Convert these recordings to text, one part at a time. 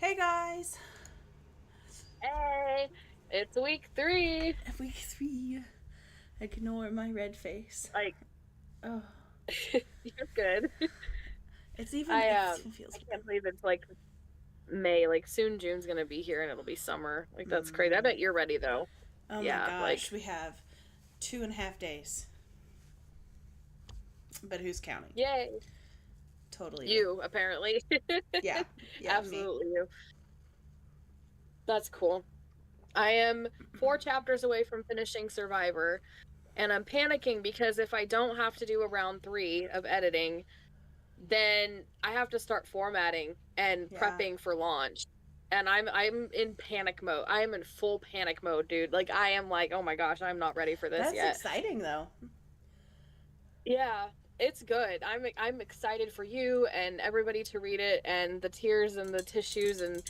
Hey guys! Hey, it's week 3. Week 3. Ignore my red face. Like, Oh, you're good. it I even feels can't believe it's like May. Like soon June's gonna be here and it'll be summer. Like that's crazy. I bet you're ready though. Oh my Yeah, gosh, like we have 2.5 days. But who's counting? yay. Totally you. You apparently. Yeah, yeah, me. Absolutely you. That's cool. I am 4 chapters away from finishing Survivor, and I'm panicking because if I don't have to do a round 3 of editing, then I have to start formatting and Yeah. prepping for launch. And I'm in panic mode. I am in full panic mode, dude. Like I am like, "Oh my gosh, I'm not ready for this That's yet." exciting though. Yeah, it's good. I'm excited for you and everybody to read it and the tears and the tissues. And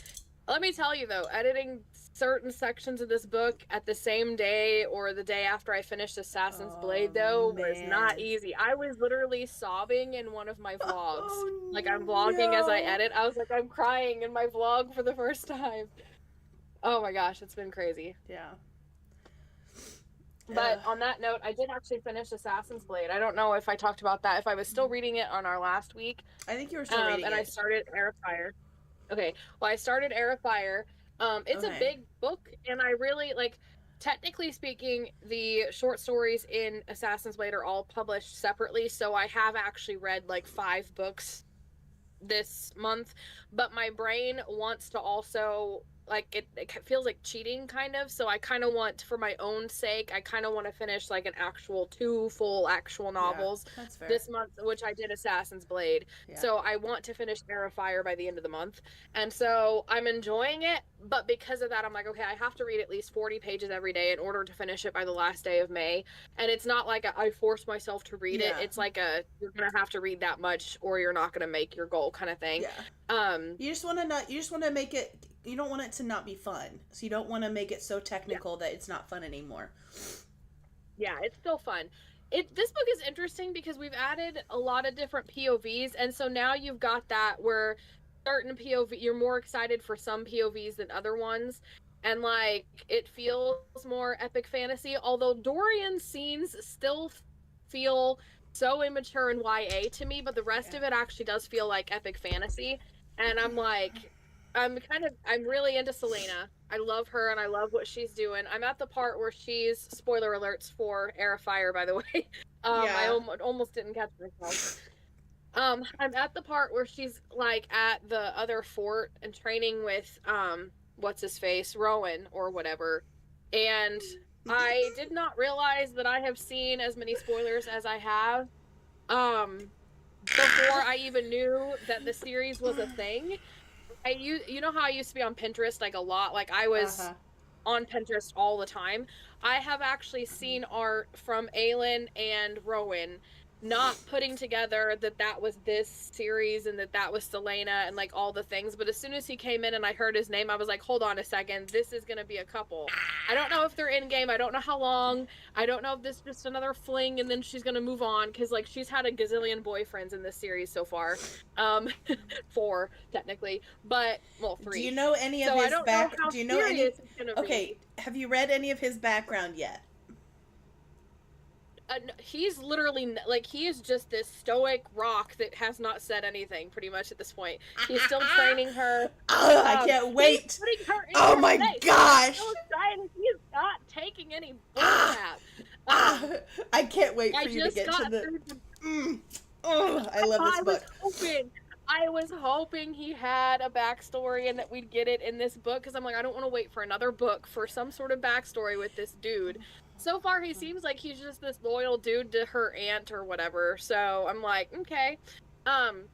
let me tell you though, editing certain sections of this book at the same day or the day after I finished Assassin's Oh Blade though was not man. easy. I was literally sobbing in one of my vlogs. Like I'm Oh vlogging as I no. edit. I was like, I'm crying in my vlog for the first time. Oh my gosh, it's been crazy. Yeah. But on that note, I did actually finish Assassin's Blade. I don't know if I talked about that, if I was still reading it on our last week. I think you were still reading And I it. started Air of Fire. Okay, well, I started Air of Fire. It's a Okay. big book, and I really like. Technically speaking, the short stories in Assassin's Blade are all published separately, so I have actually read like 5 books this month, but my brain wants to also like it feels like cheating kind of, so I kind of want, for my own sake, I kind of want to finish like an actual 2 full actual Yeah, novels that's fair. this month, which I did Assassin's Blade. Yeah. So I want to finish Air of Fire by the end of the month, and so I'm enjoying it, but because of that I'm like, okay, I have to read at least 40 pages every day in order to finish it by the last day of May. And it's not like I force myself to read it. Yeah. It's like you're gonna have to read that much or you're not gonna make your goal kind of thing. Yeah. Um, You just want to not. You just want to make it. You don't want it to not be fun. So you don't want to make it so yeah, technical that it's not fun anymore. yeah, it's still fun. This book is interesting because we've added a lot of different POVs, and so now you've got that where certain POV you're more excited for some POVs than other ones. And like it feels more epic fantasy, although Dorian's scenes still feel so immature and YA to me, but the rest Yeah. of it actually does feel like epic fantasy. And I'm like, I'm really into Selena. I love her and I love what she's doing. I'm at the part where she's, spoiler alerts for Air of Fire, by the way. I Yeah. almost didn't catch myself. I'm at the part where she's like at the other fort and training with what's his face, Rowan or whatever. And I did not realize that I have seen as many spoilers as I have. Um Before I even knew that the series was a thing. You know how I used to be on Pinterest like a lot, like I Uh was huh. on Pinterest all the time. I have actually seen art from Aelin and Rowan not putting together that that was this series and that that was Selena and like all the things. But as soon as he came in and I heard his name, I was like, hold on a second, this is going to be a couple. I don't know if they're in game. I don't know how long. I don't know if this is just another fling and then she's going to move on, because like she's had a gazillion boyfriends in this series so far. Um, 4 technically, but well, Do you 3. know any of So I his don't know back? how Do you know any? serious it's gonna Okay. be. Have you read any of his background yet? He's literally like, he is just this stoic rock that has not said anything pretty much at this point. He's still training her. Oh, I can't He's wait. putting her in Oh her my place. I'm so gosh. excited. He's not taking any Ah, bullcrap. Um, I can't wait I for you to just get to got the. through the Mm, oh, I love this I was book. hoping. I was hoping he had a backstory and that we'd get it in this book, because I'm like, I don't want to wait for another book for some sort of backstory with this dude. So far, he seems like he's just this loyal dude to her aunt or whatever. So I'm like, okay. Um,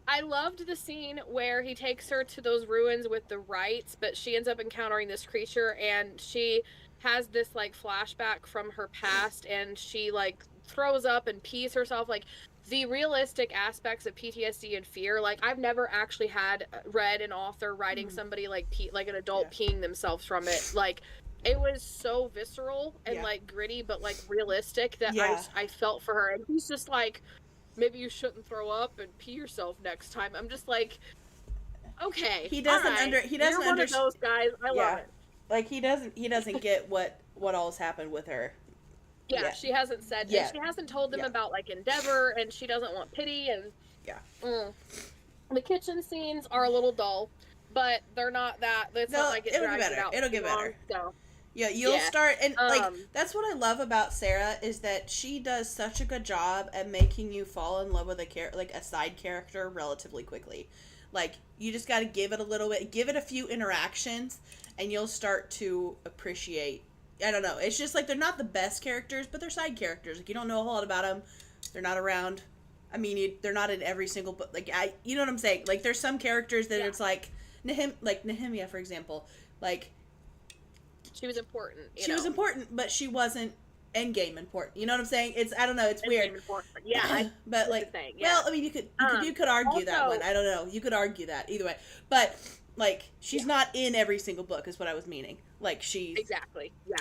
I loved the scene where he takes her to those ruins with the rites, but she ends up encountering this creature and she has this like flashback from her past and she like throws up and pees herself. Like the realistic aspects of PTSD and fear. Like I've never actually had read an author writing somebody like like an adult Yeah. peeing themselves from it. Like it was so visceral and Yeah. like gritty, but like realistic, that I Yeah. I felt for her. And he's just like, maybe you shouldn't throw up and pee yourself next time. I'm just like, Okay. He doesn't Right. he doesn't You're one of those guys. I love it. Like he doesn't get what all's happened with her. Yeah, she hasn't said, and she hasn't told them about like Endeavor, and she doesn't want pity, and the kitchen scenes are a little dull, but they're not that. It's not like it drags it out. It'll get better. So. Yeah, you'll start, and like that's what I love about Sarah is that she does such a good job at making you fall in love with a side character relatively quickly. Like you just got to give it a little bit, give it a few interactions, and you'll start to appreciate. I don't know. It's just like they're not the best characters, but they're side characters. Like you don't know a whole lot about them. They're not around. I mean, they're not in every single book. Like you know what I'm saying? Like there's some characters that it's like Nehemia, for example. Like she was important. She was important, but she wasn't endgame important. You know what I'm saying? It's I don't know. It's weird. Yeah, but like, well, I mean, you could argue also, that one. I don't know. You could argue that either way, but. Like, she's not in every single book, is what I was meaning. Like, she's... Exactly, yeah.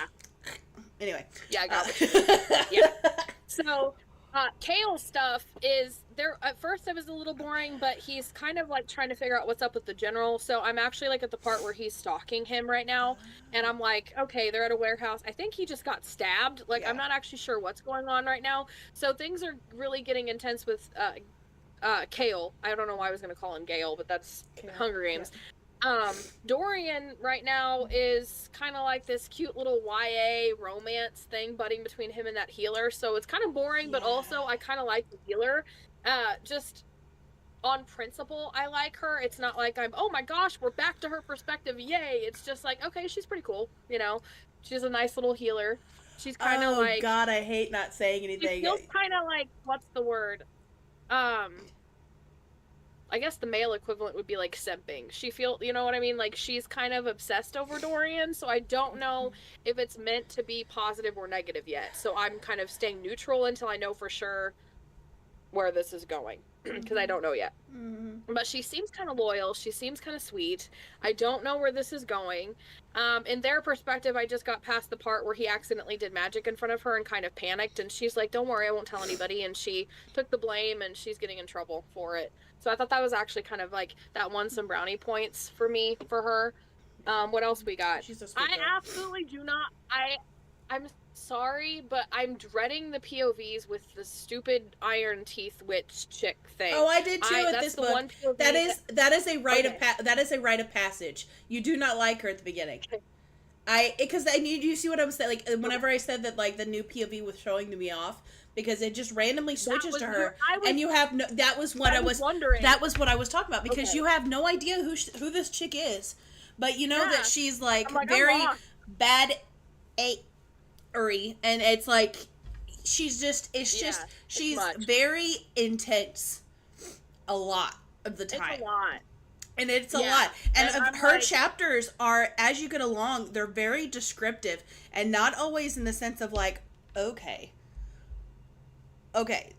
Anyway. Yeah, I got it. Yeah. So, Kale's stuff is... there. At first, it was a little boring, but he's kind of, like, trying to figure out what's up with the general. So, I'm actually, like, at the part where he's stalking him right now. And I'm like, okay, they're at a warehouse. I think he just got stabbed. Like, I'm not actually sure what's going on right now. So, things are really getting intense with... Kale. I don't know why I was going to call him Gale, but that's Hunger Games. Yeah. Dorian right now is kind of like this cute little YA romance thing budding between him and that healer. So it's kind of boring, but also I kind of like the healer. Just on principle, I like her. It's not like oh my gosh, we're back to her perspective. Yay. It's just like, okay, she's pretty cool. You know, she's a nice little healer. She's kind of like... Oh God, I hate not saying anything. She feels kind of like, what's the word? I guess the male equivalent would be like simping. You know what I mean? Like she's kind of obsessed over Dorian, so I don't know if it's meant to be positive or negative yet. So I'm kind of staying neutral until I know for sure where this is going, because I don't know yet. Mm-hmm. But she seems kind of loyal. She seems kind of sweet. I don't know where this is going. In their perspective, I just got past the part where he accidentally did magic in front of her and kind of panicked, and she's like, don't worry, I won't tell anybody, and she took the blame, and she's getting in trouble for it. So I thought that was actually kind of like, that won some brownie points for me, for her. What else we got? She's a sweet girl. I absolutely do not, I'm sorry, but I'm dreading the POVs with the stupid Iron Teeth Witch chick thing. Oh, I did too at this book. That is a rite of passage. You do not like her at the beginning. Because you see what I'm saying? Like whenever I said that, like the new POV was showing me off, because it just randomly switches to her, and you have no. That was what I was wondering. That was what I was talking about, because you have no idea who this chick is, but you know that she's like very bad. And it's like she's very intense a lot of the time. It's a lot. And it's a lot. And her chapters are, as you get along, they're very descriptive, and not always in the sense of like, okay,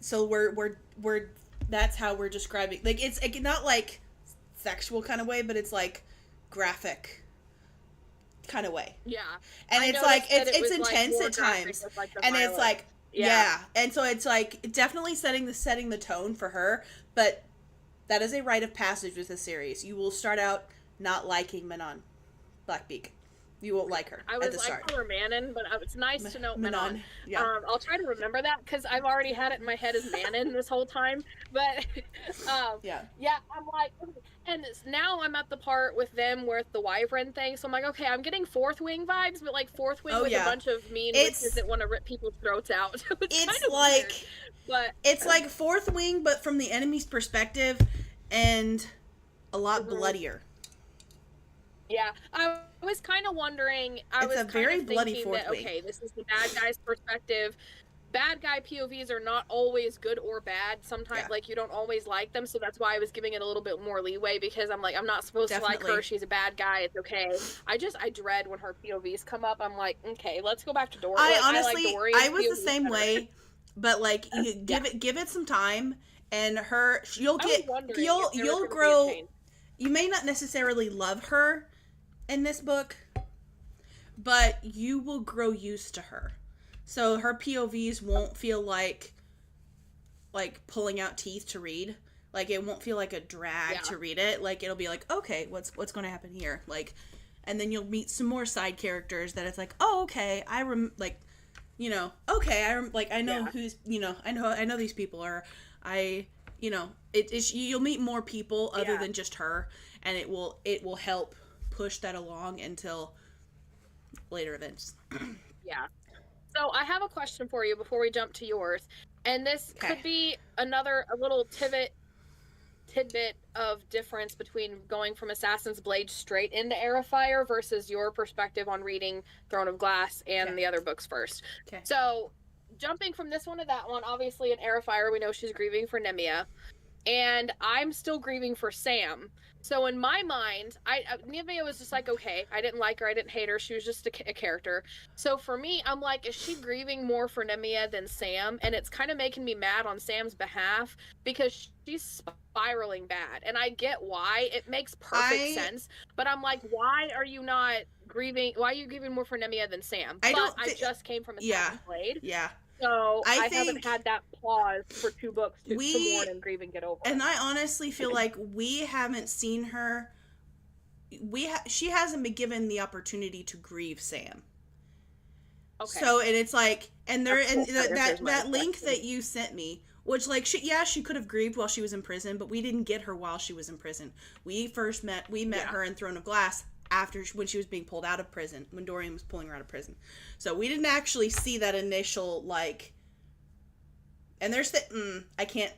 so we're that's how we're describing, like it's not like sexual kind of way, but it's like graphic kind of way. Yeah. And it's like it's intense at times. Like and it's like and so it's like definitely setting the tone for her, but that is a rite of passage with the series. You will start out not liking Manon Blackbeak. You won't like her at the start. I call her Manon, but it's nice to know Manon. Yeah. I'll try to remember that, because I've already had it in my head as Manon this whole time. But I'm like, and now I'm at the part with them with the wyvern thing. So I'm like, okay, I'm getting Fourth Wing vibes, but like Fourth Wing with a bunch of mean witches that want to rip people's throats out. it's kind of like weird, but it's like Fourth Wing, but from the enemy's perspective, and a lot bloodier. Yeah, I was kind of wondering. It's a very bloody Fourth Wing. Okay, this is the bad guy's perspective. Bad guy POVs are not always good or bad. Sometimes, like, you don't always like them, so that's why I was giving it a little bit more leeway, because I'm like, I'm not supposed to like her. She's a bad guy. It's okay. I dread when her POVs come up. I'm like, okay, let's go back to Dorian. I was the same way, but like, you give it some time, and you'll grow. You may not necessarily love her in this book, but you will grow used to her. So her POVs won't feel like pulling out teeth to read. Like, it won't feel like a drag to read it. Like, it'll be like, okay, what's going to happen here? Like, and then you'll meet some more side characters that it's like, oh, okay, I know who's, I know these people, or you'll meet more people other than just her, and it will help push that along until later events. Yeah. So I have a question for you before we jump to yours, and this could be a little tidbit of difference between going from Assassin's Blade straight into Heir of Fire versus your perspective on reading Throne of Glass and the other books first. Okay. So, jumping from this one to that one, obviously in Heir of Fire, we know she's grieving for Nemia, and I'm still grieving for Sam. So in my mind, Nemia was just like, okay, I didn't like her, I didn't hate her, she was just a character. So for me, I'm like, is she grieving more for Nemia than Sam? And it's kind of making me mad on Sam's behalf, because she's spiraling bad. And I get why, it makes perfect sense, but I'm like, why are you grieving more for Nemia than Sam? I just came from Assassin's Blade. Yeah. So I haven't had that pause for 2 books to mourn and grieve and get over. And I honestly feel like we haven't seen her. She hasn't been given the opportunity to grieve Sam. Okay. So, and it's like, and that link that you sent me, which, like, she could have grieved while she was in prison, but we didn't get her while she was in prison. We met her in Throne of Glass when she was being pulled out of prison, when Dorian was pulling her out of prison. So we didn't actually see that initial, like, and there's I can't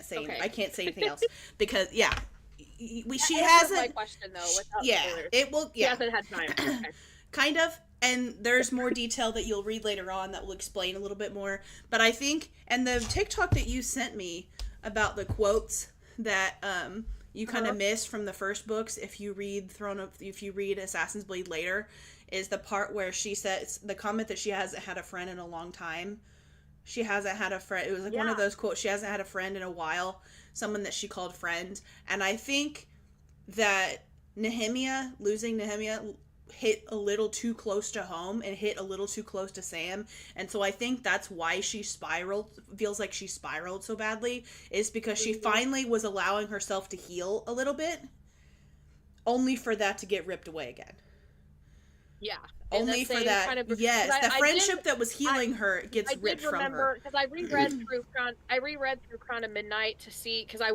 say anything else, because she hasn't. My question though, she hasn't had time. Okay. Kind of, and there's more detail that you'll read later on that will explain a little bit more. But I think, and the TikTok that you sent me about the quotes that you kind of missed from the first books, if you read Assassin's Blade later, is the part where she says the comment that she hasn't had a friend in a long time. She hasn't had a friend. It was like one of those quotes. She hasn't had a friend in a while. Someone that she called friend. And I think that losing Nehemia hit a little too close to home and hit a little too close to Sam. And so I think that's why she feels like she spiraled so badly, is because she finally was allowing herself to heal a little bit, only for that to get ripped away again. Yeah. Only for that. Kind of, yes, the friendship that was healing her gets ripped from her. Because I reread through Crown of Midnight to see, because I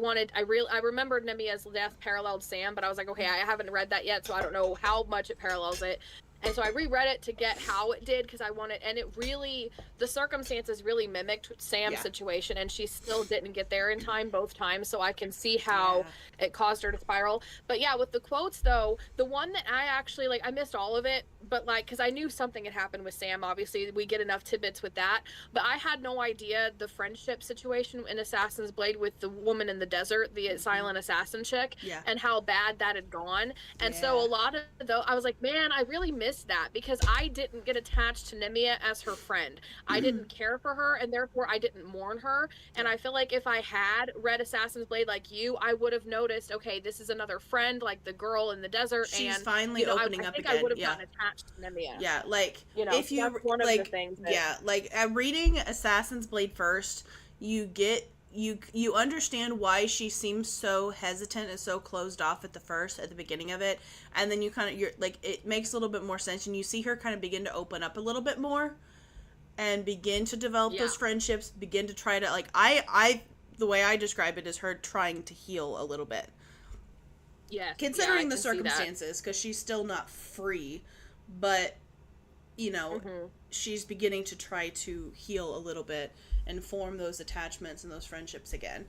remembered Nemia's death paralleled Sam, but I was like, okay, I haven't read that yet, so I don't know how much it parallels it. And so I reread it to get how it did, because I wanted, and it really, the circumstances really mimicked Sam's situation, and she still didn't get there in time both times, so I can see how it caused her to spiral. But yeah, with the quotes though, the one that I actually, like, I missed all of it, but like, because I knew something had happened with Sam, obviously, we get enough tidbits with that, but I had no idea the friendship situation in Assassin's Blade with the woman in the desert, the silent assassin chick, and how bad that had gone. And so a lot of I was like, man, I really missed that, because I didn't get attached to Nemia as her friend. I didn't care for her, and therefore I didn't mourn her. And I feel like if I had read Assassin's Blade like you, I would have noticed, okay, this is another friend, like the girl in the desert. She's finally opening up again. I think I would have gotten attached to Nemia. Yeah, like, if you, that's one of the things that, reading Assassin's Blade first, you get you understand why she seems so hesitant and so closed off at the beginning of it, and then it makes a little bit more sense, and you see her kind of begin to open up a little bit more and begin to develop those friendships, begin to try to, like, the way I describe it is her trying to heal a little bit. Yes. Considering the circumstances, because she's still not free, but she's beginning to try to heal a little bit and form those attachments and those friendships again.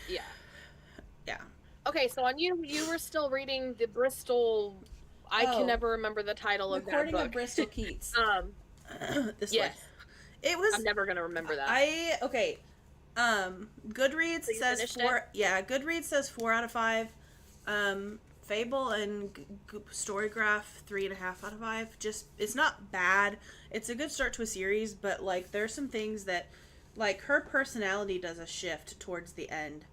Yeah. Yeah. Okay, so on you were still reading the Bristol. I can never remember the title of that book. Recording of Bristol Keats. This yes. one. It was. I'm never gonna remember that. Goodreads says 4. Yeah, Goodreads says 4 out of 5. Fable and Storygraph 3.5 out of 5. Just, it's not bad. It's a good start to a series, but like there's some things that, like, her personality does a shift towards the end,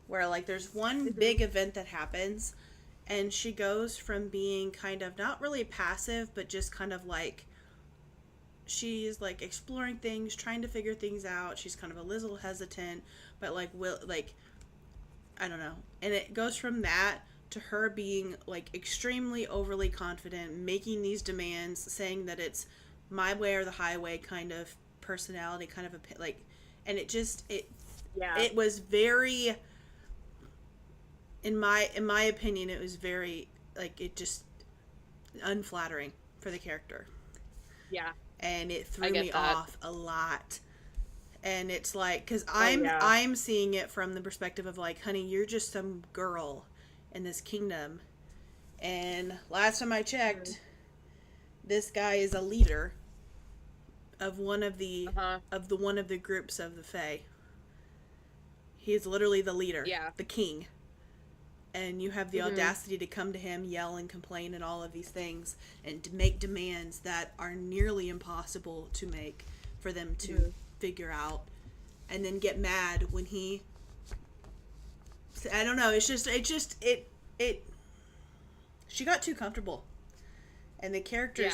where like there's one big event that happens, and she goes from being kind of not really passive, but just kind of like she's like exploring things, trying to figure things out. She's kind of a little hesitant, but like I don't know. And it goes from that to her being like extremely overly confident, making these demands, saying that it's my way or the highway kind of personality, kind of a like, and it just it was very, in my opinion, it was very like, it just unflattering for the character. Yeah. And it threw me off a lot. And it's like, because I'm seeing it from the perspective of like, honey, you're just some girl in this kingdom, and last time I checked, this guy is a leader of one of the one of the groups of the Fae. He is literally the leader, the king, and you have the audacity to come to him, yell and complain and all of these things, and to make demands that are nearly impossible to make for them to figure out, and then get mad when he, I don't know, she got too comfortable, and the character,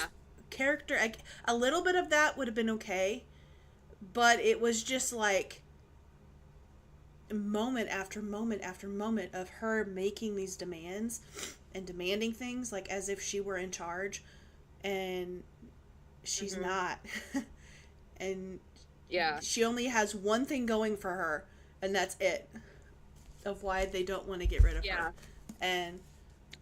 a little bit of that would have been okay, but it was just like moment after moment after moment of her making these demands and demanding things like as if she were in charge, and she's not. And she only has one thing going for her, and that's it, of why they don't want to get rid of her. And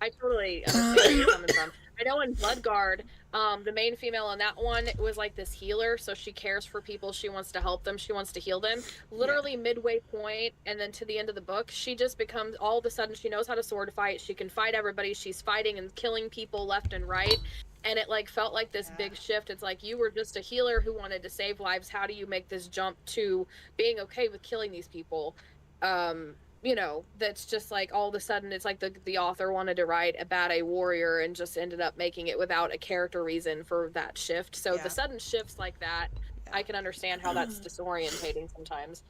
I totally understand where you're coming from. I know in Bloodguard, the main female in that one was like this healer, so she cares for people, she wants to help them, she wants to heal them. Literally midway point and then to the end of the book, she just becomes, all of a sudden, she knows how to sword fight, she can fight everybody, she's fighting and killing people left and right. And it like felt like this big shift. It's like, you were just a healer who wanted to save lives. How do you make this jump to being okay with killing these people? You know, that's just like, all of a sudden it's like the author wanted to write about a warrior and just ended up making it without a character reason for that shift. So the sudden shifts like that, I can understand how that's disorientating sometimes.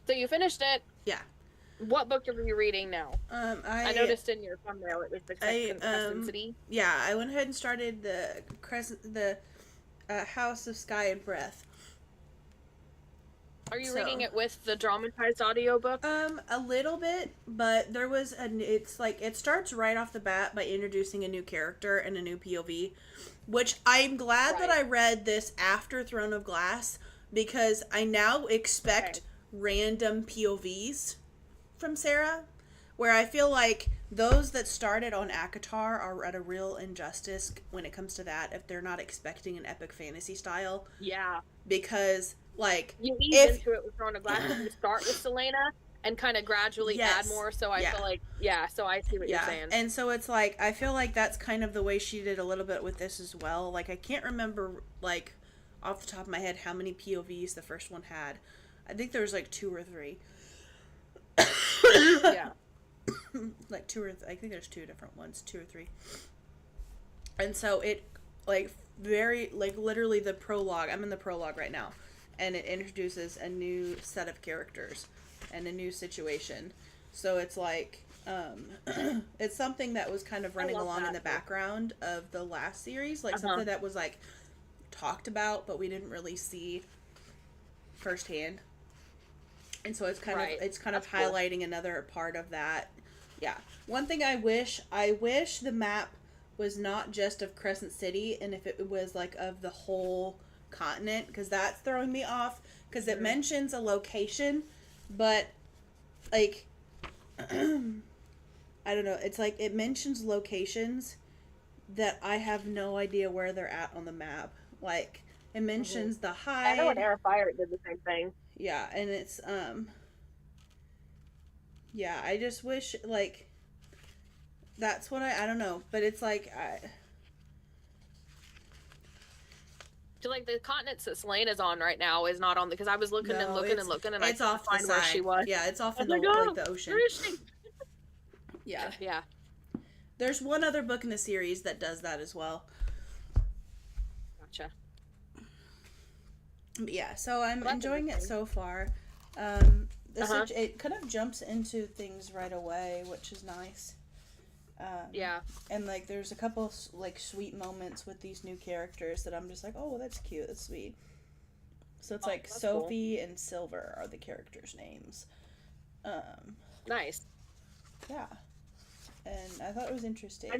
So you finished it. Yeah. What book are you reading now? I noticed in your thumbnail it was the Crescent City. Yeah, I went ahead and started the House of Sky and Breath. Are you reading it with the dramatized audiobook? A little bit, but there was it's like, it starts right off the bat by introducing a new character and a new POV, which I'm glad that I read this after Throne of Glass, because I now expect random POVs from Sarah, where I feel like those that started on ACOTAR are at a real injustice when it comes to that, if they're not expecting an epic fantasy style. Yeah. Because, like, you ease into it with Throne of Glass, you start with Selena and kind of gradually add more, so I feel like, so I see what you're saying. And so it's like, I feel like that's kind of the way she did a little bit with this as well. Like, I can't remember, like, off the top of my head how many POVs the first one had. I think there was like 2 or 3. Yeah. Like 2 or I think there's 2 different ones, 2 or 3. And so it, like, very, like, literally the prologue, I'm in the prologue right now, and it introduces a new set of characters and a new situation. So it's like, it's something that was kind of running along in the background of the last series, like something that was, like, talked about, but we didn't really see firsthand. And so it's kind of highlighting another part of that. Yeah. One thing I wish the map was not just of Crescent City, and if it was like of the whole continent, because that's throwing me off, because it mentions a location, but like, I don't know, it's like it mentions locations that I have no idea where they're at on the map. Like, it mentions the Hide. I know in Air of Fire it did the same thing. Yeah, and it's, yeah, I just wish, like, that's what I don't know, but it's like, So, like, the continents that Selena's on right now is not on, because I was looking and looking and looking, and I couldn't find where she was. Yeah, it's off in the ocean. Where is she? Yeah. Yeah. There's one other book in the series that does that as well. Gotcha. But yeah, so I'm enjoying it so far. It kind of jumps into things right away, which is nice. Yeah. And like there's a couple like sweet moments with these new characters that I'm just like, oh, that's cute, that's sweet. So it's like Sophie cool. And Silver are the characters' names. Nice. Yeah. And I thought it was interesting.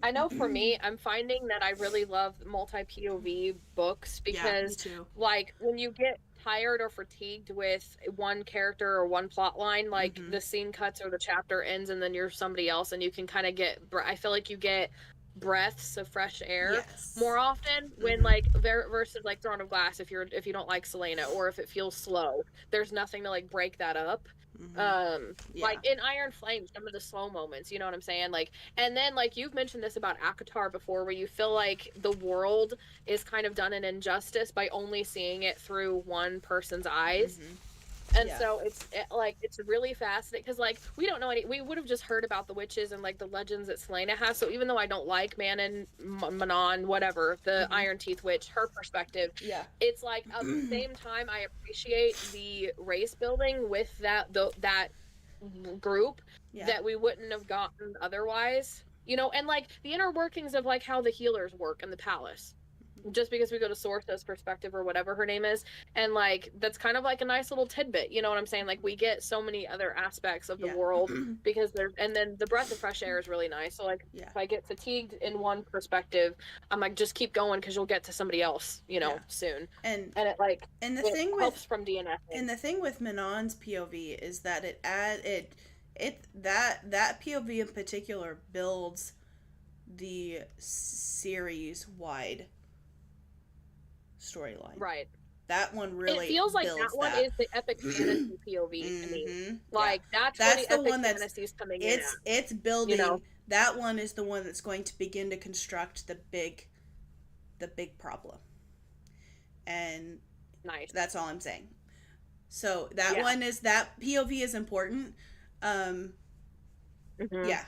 I know for me, I'm finding that I really love multi-POV books because, like, when you get tired or fatigued with one character or one plot line, like, the scene cuts or the chapter ends and then you're somebody else and you can kind of get, I feel like you get breaths of fresh air more often when, like, versus, like, Throne of Glass, if you don't like Selena or if it feels slow, there's nothing to, like, break that up. Like in Iron Flame, some of the slow moments, you know what I'm saying? Like, and then like you've mentioned this about Akatar before, where you feel like the world is kind of done an injustice by only seeing it through one person's eyes. And so it's really fascinating because like we don't know we would have just heard about the witches and like the legends that Selena has. So even though I don't like Manon, whatever, the Iron Teeth witch, her perspective, it's like at the same time I appreciate the race building with that group that we wouldn't have gotten otherwise, you know, and like the inner workings of like how the healers work in the palace. Just because we go to Sorsa's perspective or whatever her name is, and like that's kind of like a nice little tidbit, you know what I'm saying? Like we get so many other aspects of the world because and then the breath of fresh air is really nice. So like if I get fatigued in one perspective, I'm like just keep going because you'll get to somebody else, you know, soon. And it like and the it thing helps with from DNF. And the thing with Manon's POV is that that POV in particular builds the series wide storyline. Right. That one really it feels like that one is the epic fantasy POV to me. Like that's where the epic fantasy is coming in. It's building, you know? That one is the one that's going to begin to construct the big problem. And nice. That's all I'm saying. So that one is that POV is important. Yeah.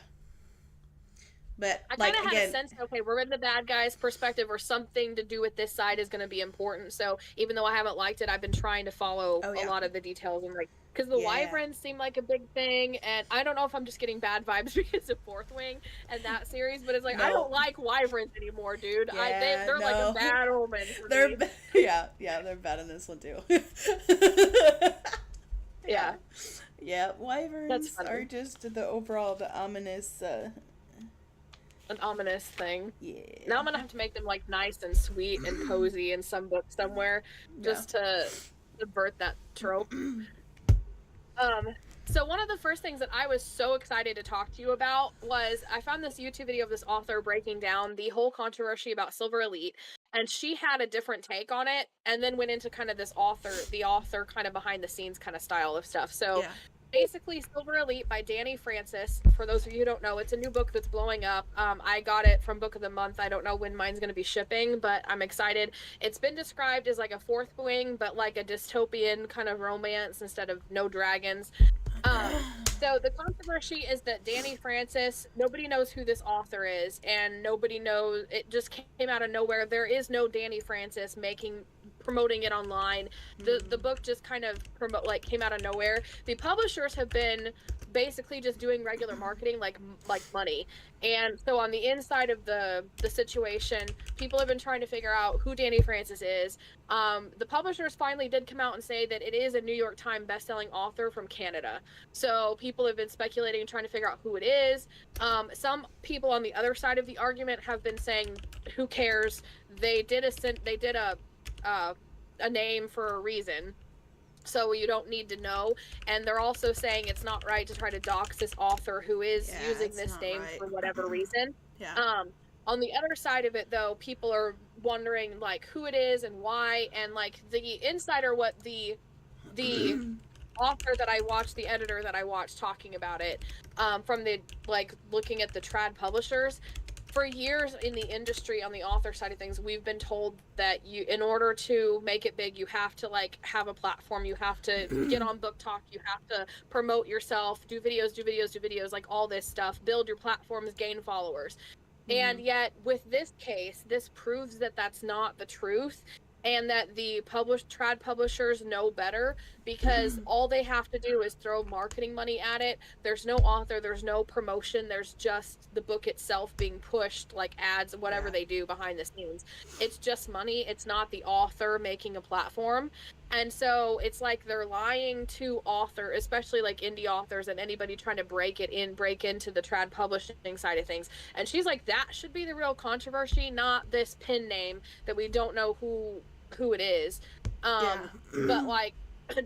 But I kind of had a sense, okay, we're in the bad guy's perspective or something to do with this side is going to be important. So even though I haven't liked it, I've been trying to follow a lot of the details and like, because the wyverns seem like a big thing. And I don't know if I'm just getting bad vibes because of Fourth Wing and that series, but it's like, I don't like wyverns anymore, dude. They're like a bad omen for me. They're bad in this one too. Yeah, wyverns are just the ominous an ominous thing. Yeah. Now I'm gonna have to make them like nice and sweet and cozy in some book somewhere, just to subvert that trope. So one of the first things that I was so excited to talk to you about was I found this YouTube video of this author breaking down the whole controversy about Silver Elite, and she had a different take on it, and then went into kind of the author kind of behind the scenes kind of style of stuff. So. Basically, Silver Elite by Danny Francis. For those of you who don't know, it's a new book that's blowing up. I got it from Book of the Month. I don't know when mine's going to be shipping, but I'm excited. It's been described as like a Fourth Wing, but like a dystopian kind of romance instead of no dragons. So the controversy is that Danny Francis, nobody knows who this author is, and nobody knows, it just came out of nowhere. There is no Danny Francis promoting it online. The book just kind of came out of nowhere. The publishers have been basically just doing regular marketing like money. And so on the inside of the situation, people have been trying to figure out who Danny Francis is. The publishers finally did come out and say that it is a New York Times bestselling author from Canada. So people have been speculating and trying to figure out who it is. Some people on the other side of the argument have been saying, who cares? They did a name for a reason, so you don't need to know. And they're also saying it's not right to try to dox this author who is using this name for whatever reason. On the other side of it, though, people are wondering like who it is and why, and like the insider, what the author that I watched, the editor that I watched talking about it, from the like looking at the trad publishers. For years in the industry, on the author side of things, we've been told that in order to make it big, you have to like have a platform, you have to get on Booktalk, you have to promote yourself, do videos, like all this stuff, build your platforms, gain followers. And yet with this case, this proves that that's not the truth. and that the trad publishers know better, because all they have to do is throw marketing money at it. There's no author, there's no promotion, there's just the book itself being pushed, like ads, whatever they do behind the scenes. It's just money. It's not the author making a platform. And so it's like they're lying to author, especially like indie authors and anybody trying to break into the trad publishing side of things. And she's like, that should be the real controversy, not this pen name that we don't know who it is. But like,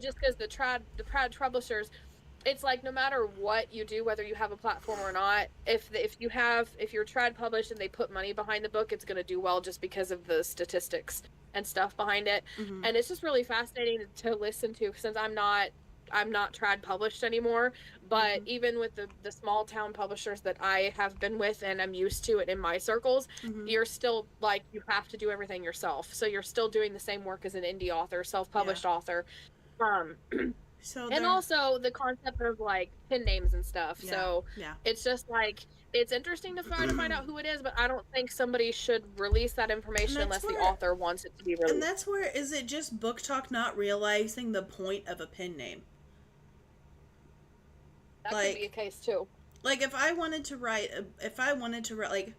just because the trad publishers, it's like, no matter what you do, whether you have a platform or not, if you're trad published and they put money behind the book, it's going to do well just because of the statistics and stuff behind it. And it's just really fascinating to listen to, since I'm not trad published anymore, but even with the small town publishers that I have been with and I'm used to it in my circles, you're still like, you have to do everything yourself. So you're still doing the same work as an indie author, self-published author. So and also the concept of like pen names and stuff. So it's just like, it's interesting to try to find out who it is, but I don't think somebody should release that information unless the author wants it to be released. And that's where, is it just Booktalk not realizing the point of a pen name? That could be a case too. Like if I wanted to write, like,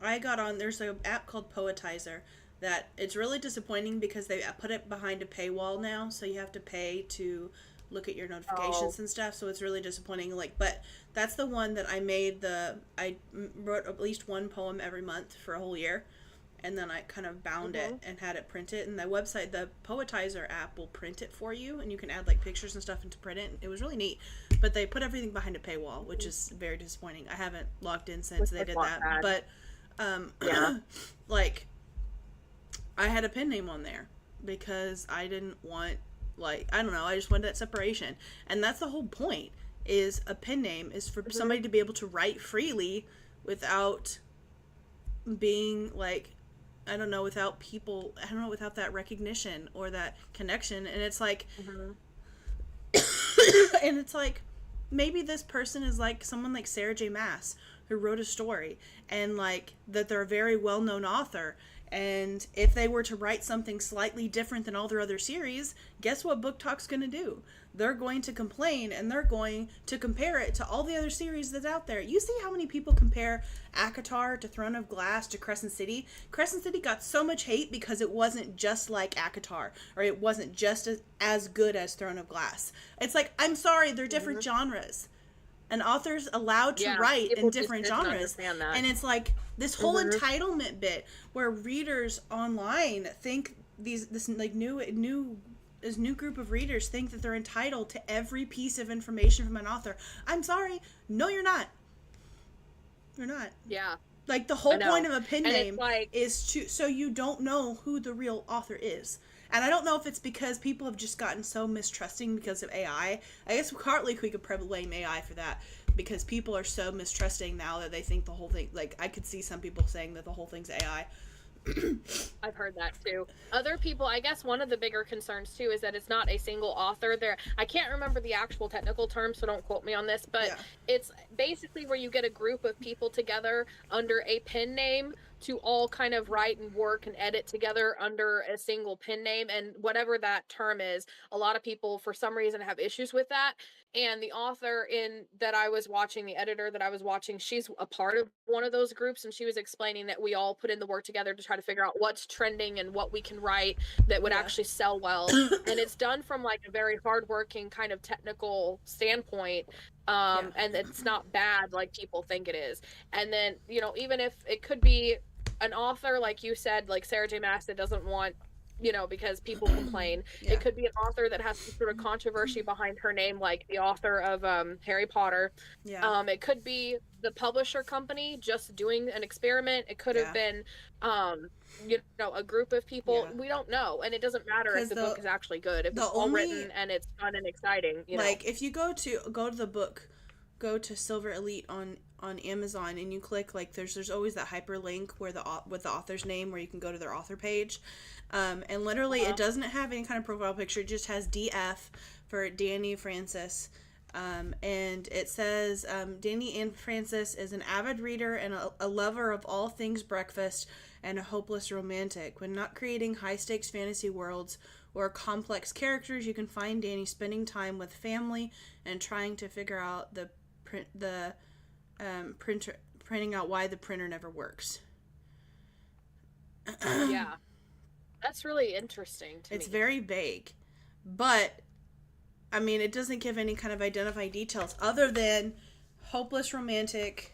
I got on, there's an app called Poetizer that it's really disappointing because they put it behind a paywall now, so you have to pay to look at your notifications and stuff, so it's really disappointing. Like, but that's the one that I wrote at least one poem every month for a whole year, and then I kind of bound it and had it printed, and the website, the Poetizer app, will print it for you, and you can add like pictures and stuff into print it. It was really neat, but they put everything behind a paywall, which is very disappointing. I haven't logged in since they did that, but like, I had a pen name on there because I didn't want, like, I don't know, I just wanted that separation. And that's the whole point, is a pen name is for somebody to be able to write freely without being, like, without that recognition or that connection. And it's like, and it's like, maybe this person is like someone like Sarah J. Maas, who wrote a story, and like, that they're a very well-known author. And if they were to write something slightly different than all their other series, guess what Booktalk's going to do? They're going to complain, and they're going to compare it to all the other series that's out there. You see how many people compare ACOTAR to Throne of Glass to Crescent City? Crescent City got so much hate because it wasn't just like ACOTAR, or it wasn't just as good as Throne of Glass. It's like, I'm sorry, they're different genres. An author's allowed to write in different genres, and it's like this whole entitlement bit where readers online think this new group of readers think that they're entitled to every piece of information from an author. I'm sorry, no, you're not. You're not. Yeah. Like, the whole point of a pen name is so you don't know who the real author is. And I don't know if it's because people have just gotten so mistrusting because of AI. I guess partly we could probably blame AI for that, because people are so mistrusting now that they think the whole thing, like, I could see some people saying that the whole thing's AI. I've heard that too. Other people, I guess one of the bigger concerns too is that it's not a single author. I can't remember the actual technical term, so don't quote me on this, but it's basically where you get a group of people together under a pen name to all kind of write and work and edit together under a single pen name, and whatever that term is. A lot of people for some reason have issues with that, and the author that I was watching, the editor that I was watching, she's a part of one of those groups, and she was explaining that we all put in the work together to try to figure out what's trending and what we can write that would actually sell well. And it's done from like a very hardworking kind of technical standpoint, and it's not bad like people think it is. And then, even if it could be an author, like you said, like Sarah J. Maas, that doesn't want, because people complain. It could be an author that has some sort of controversy behind her name, like the author of Harry Potter. It could be the publisher company just doing an experiment. It could have been a group of people. We don't know, and it doesn't matter if the book is actually good, if it's all written and it's fun and exciting. Like, if you go to the book, go to Silver Elite on Amazon, and you click, like, there's always that hyperlink with the author's name where you can go to their author page, and literally it doesn't have any kind of profile picture. It just has DF for Danny Francis, and it says Danny Ann Francis is an avid reader and a lover of all things breakfast, and a hopeless romantic. When not creating high-stakes fantasy worlds or complex characters, you can find Danny spending time with family and trying to figure out printing out why the printer never works. Yeah. That's really interesting to me. It's very vague. But, I mean, it doesn't give any kind of identifying details other than hopeless romantic,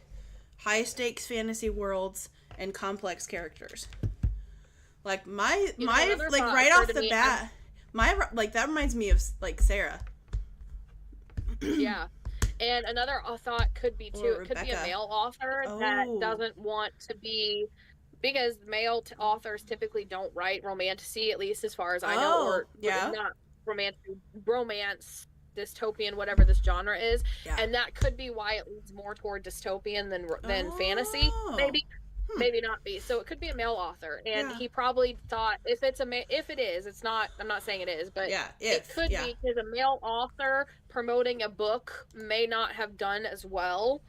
high-stakes fantasy worlds, and complex characters. Like, right off the bat, that reminds me of, like, Sarah. Yeah. And another thought could be, too, it could be a male author that doesn't want to be... Because male authors typically don't write romantasy, at least as far as I know, or not romance, dystopian, whatever this genre is, and that could be why it leads more toward dystopian than fantasy. Maybe not be. So it could be a male author, and he probably thought if it is, it's not. I'm not saying it is, but it could be because a male author promoting a book may not have done as well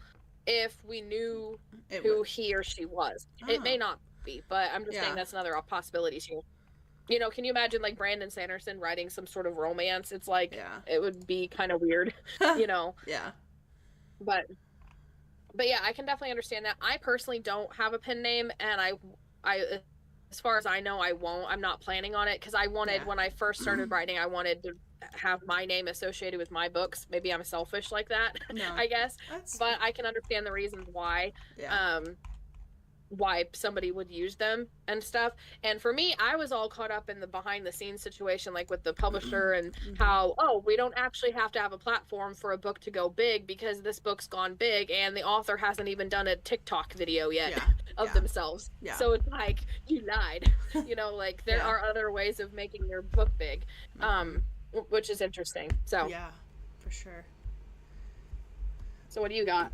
if we knew who he or she was. It may not be, but I'm just saying that's another possibility too. You know, can you imagine like Brandon Sanderson writing some sort of romance? It's like it would be kind of weird, you know. But yeah, I can definitely understand that. I personally don't have a pen name, and I as far as I know, I won't. I'm not planning on it because I wanted when I first started writing, I wanted to have my name associated with my books. Maybe I'm selfish like that, I guess. But I can understand the reasons why. Why somebody would use them and stuff. And for me, I was all caught up in the behind the scenes situation, like with the publisher and how, we don't actually have to have a platform for a book to go big because this book's gone big and the author hasn't even done a TikTok video yet of themselves. So it's like, you lied. You know, like there are other ways of making your book big, which is interesting. So yeah, for sure. So what do you got?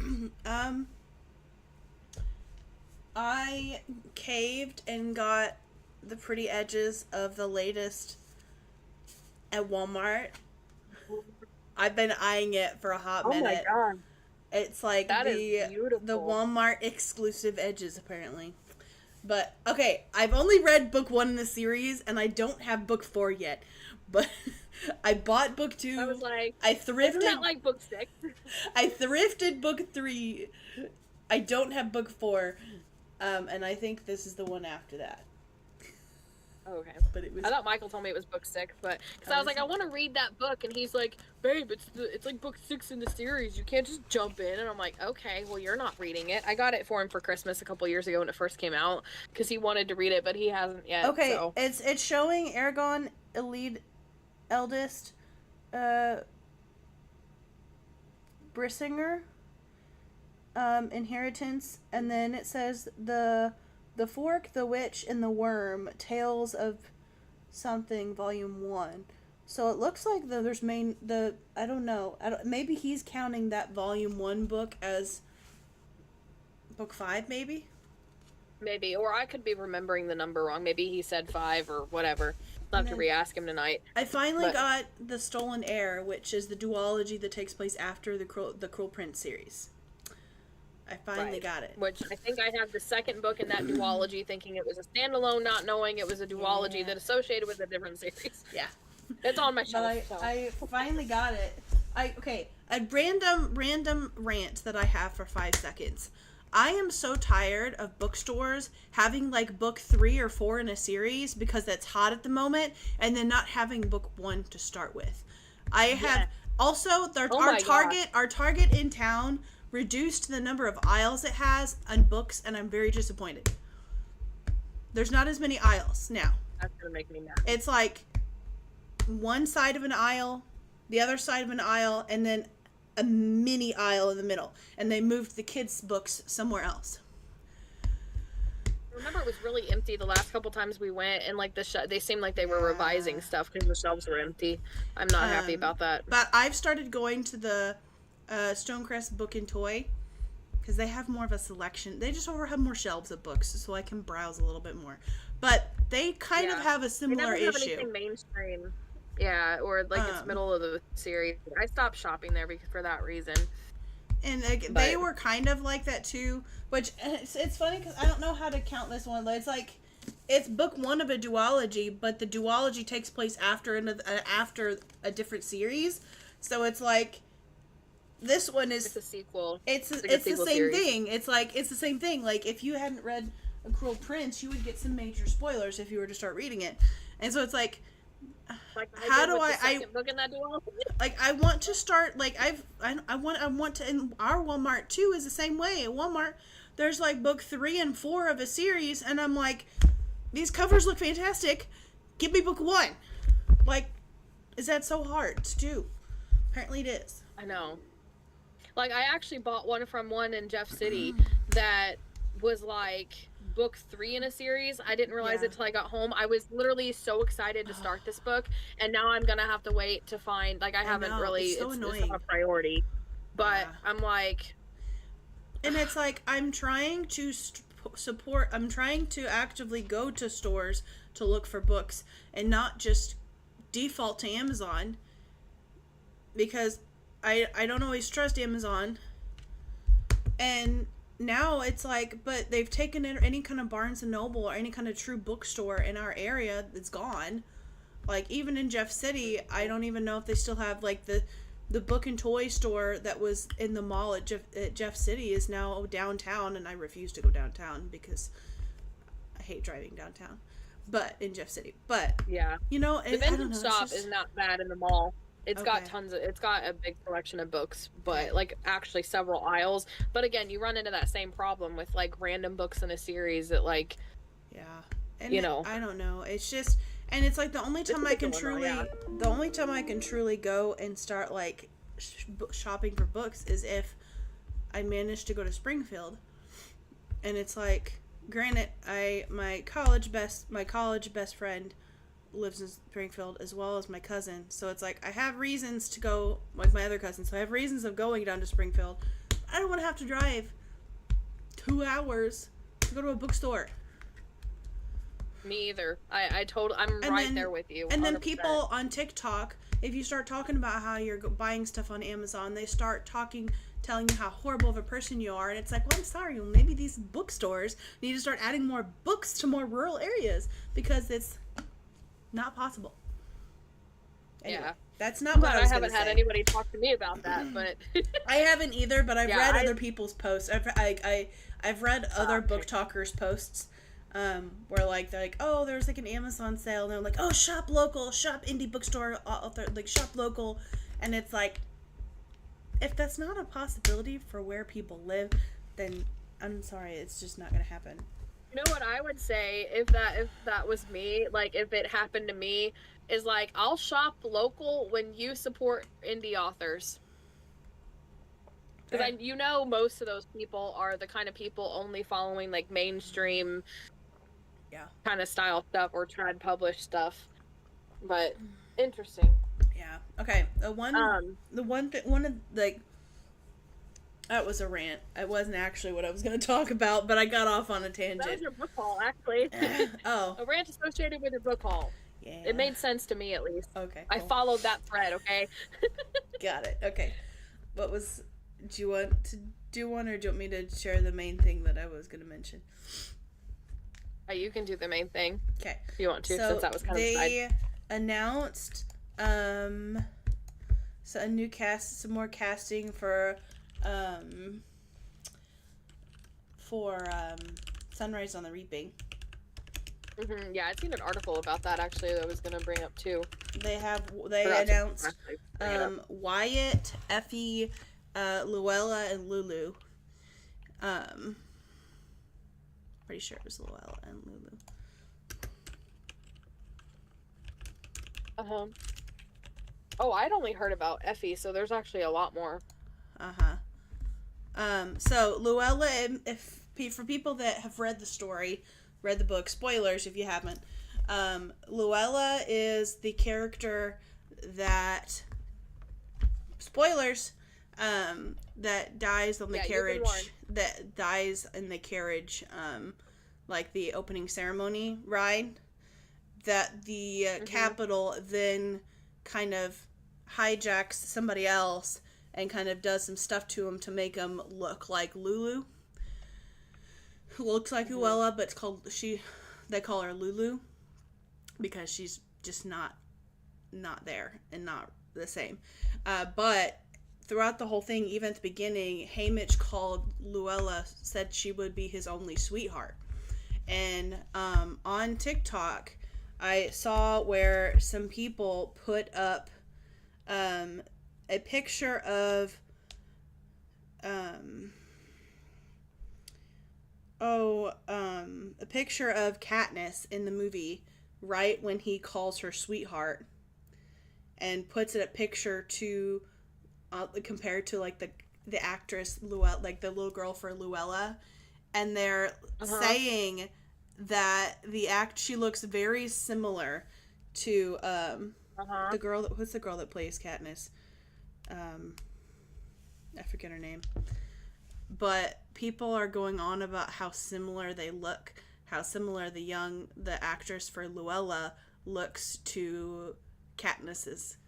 I caved and got the pretty edges of the latest at Walmart. I've been eyeing it for a hot minute. Oh my god. It's like the Walmart exclusive edges, apparently. But, okay, I've only read book 1 in the series, and I don't have book 4 yet. But I bought book 2. I was like, I thrifted. Isn't that like book 6? I thrifted book 3. I don't have book 4. And I think this is the one after that. Oh, okay. But it was... I thought Michael told me it was book 6, but because I was like, I want to read that book, and he's like, babe, it's like book 6 in the series. You can't just jump in. And I'm like, okay, well, you're not reading it. I got it for him for Christmas a couple years ago when it first came out because he wanted to read it, but he hasn't yet. Okay, so. it's showing Aragon, eldest, Brissinger. Inheritance, and then it says the Fork, the Witch, and the Worm, Tales of something, Volume 1. So it looks like I don't know, maybe he's counting that Volume 1 book as book 5, maybe? Maybe, or I could be remembering the number wrong. Maybe he said 5 or whatever. I'll have to re-ask him tonight. I finally got The Stolen Heir, which is the duology that takes place after the Cruel Prince series. I finally got it. Which I think I have the second book in that duology, thinking it was a standalone, not knowing it was a duology that associated with a different series. Yeah. It's on my shelf. But I finally got it. A random rant that I have for 5 seconds. I am so tired of bookstores having like book 3 or 4 in a series because that's hot at the moment, and then not having book 1 to start with. I have also our Target in town reduced the number of aisles it has on books, and I'm very disappointed. There's not as many aisles now. That's gonna make me mad. It's like one side of an aisle, the other side of an aisle, and then a mini aisle in the middle. And they moved the kids' books somewhere else. I remember it was really empty the last couple times we went, and like they seemed like they were revising stuff because the shelves were empty. I'm not happy about that. But I've started going to the Stonecrest Book and Toy because they have more of a selection. They just have more shelves of books, so I can browse a little bit more. But they kind of have a similar issue. They never have anything mainstream. Yeah, or like it's middle of the series. I stopped shopping there for that reason. And they were kind of like that too. Which it's funny because I don't know how to count this one. It's like it's book one of a duology, but the duology takes place after a different series. So it's like this one is It's a sequel. It's the same series. Thing. It's the same thing. Like if you hadn't read A Cruel Prince, you would get some major spoilers if you were to start reading it. And so it's like how do I book in that duology? like I want to start like I want to, and our Walmart too is the same way. At Walmart there's like book 3 and 4 of a series, and I'm like, these covers look fantastic, give me book 1. Like, is that so hard to do? Apparently it is. I know. Like, I actually bought one in Jeff City that was like book 3 in a series. I didn't realize it till I got home. I was literally so excited to start this book, and now I'm gonna have to wait to find, like, I haven't really, it's not a priority, but I'm like, and it's like I'm trying to I'm trying to actively go to stores to look for books and not just default to Amazon, because I don't always trust Amazon. And now it's like, but they've taken any kind of Barnes and Noble or any kind of true bookstore in our area. It's gone. Like, even in Jeff City, I don't even know if they still have, like, the book and toy store that was in the mall at Jeff City is now downtown, and I refuse to go downtown because I hate driving downtown. But in Jeff City, you know, the vintage shop is not bad in the mall. It's got it's got a big collection of books, but like actually several aisles. But again, you run into that same problem with like random books in a series that like, and you know, I don't know. It's just, and it's like the only time I can truly go and start like shopping for books is if I manage to go to Springfield, and it's like, granted, my college best friend lives in Springfield as well as my cousin, so it's like I have reasons to go, like my other cousin, so I have reasons of going down to Springfield. I don't want to have to drive 2 hours to go to a bookstore. Me either. I'm right there with you. 100%. And then people on TikTok, if you start talking about how you're buying stuff on Amazon, they start telling you how horrible of a person you are, and it's like, well, I'm sorry, well, maybe these bookstores need to start adding more books to more rural areas, because it's not possible. Anyway, that's not what I was going to say. I haven't had anybody talk to me about that, but I haven't either, but I've read other people's posts. I've read other book talkers' posts, where like they're like, oh, there's like an Amazon sale, and they're like, oh, shop local, shop indie bookstore, like shop local, and it's like, if that's not a possibility for where people live, then I'm sorry, it's just not going to happen. You know what I would say if that was me, like if it happened to me, is like, I'll shop local when you support indie authors. Because you know most of those people are the kind of people only following like mainstream kind of style stuff or trad published stuff. But interesting. Yeah. Okay. That was a rant. It wasn't actually what I was going to talk about, but I got off on a tangent. That was your book haul, actually. Oh. A rant associated with your book haul. Yeah. It made sense to me, at least. Okay. Cool. I followed that thread, okay? Got it. Okay. Do you want to do one, or do you want me to share the main thing that I was going to mention? You can do the main thing. Okay. If you want to, since that was kind of they announced some more casting for Sunrise on the Reaping. Mm-hmm. Yeah, I'd seen an article about that actually that I was gonna bring up too. They announced Wyatt, Effie, Luella, and Lulu. Pretty sure it was Luella and Lulu. Oh, I'd only heard about Effie, so there's actually a lot more. So Luella, for people that have read the book, spoilers if you haven't, Luella is the character that, spoilers, that dies on the carriage, like the opening ceremony ride, that the Capitol then kind of hijacks somebody else and kind of does some stuff to him to make him look like Lulu, who looks like Luella, but it's called they call her Lulu because she's just not there and not the same. But throughout the whole thing, even at the beginning, Haymitch called Luella, said she would be his only sweetheart. And on TikTok, I saw where some people put up a picture of a picture of Katniss in the movie right when he calls her sweetheart, and puts it a picture to compared to like the actress Luella, like the little girl for Luella, and they're saying that she looks very similar to the girl what's the girl that plays Katniss? I forget her name. But people are going on about how similar they look, how similar the actress for Luella looks to Katniss's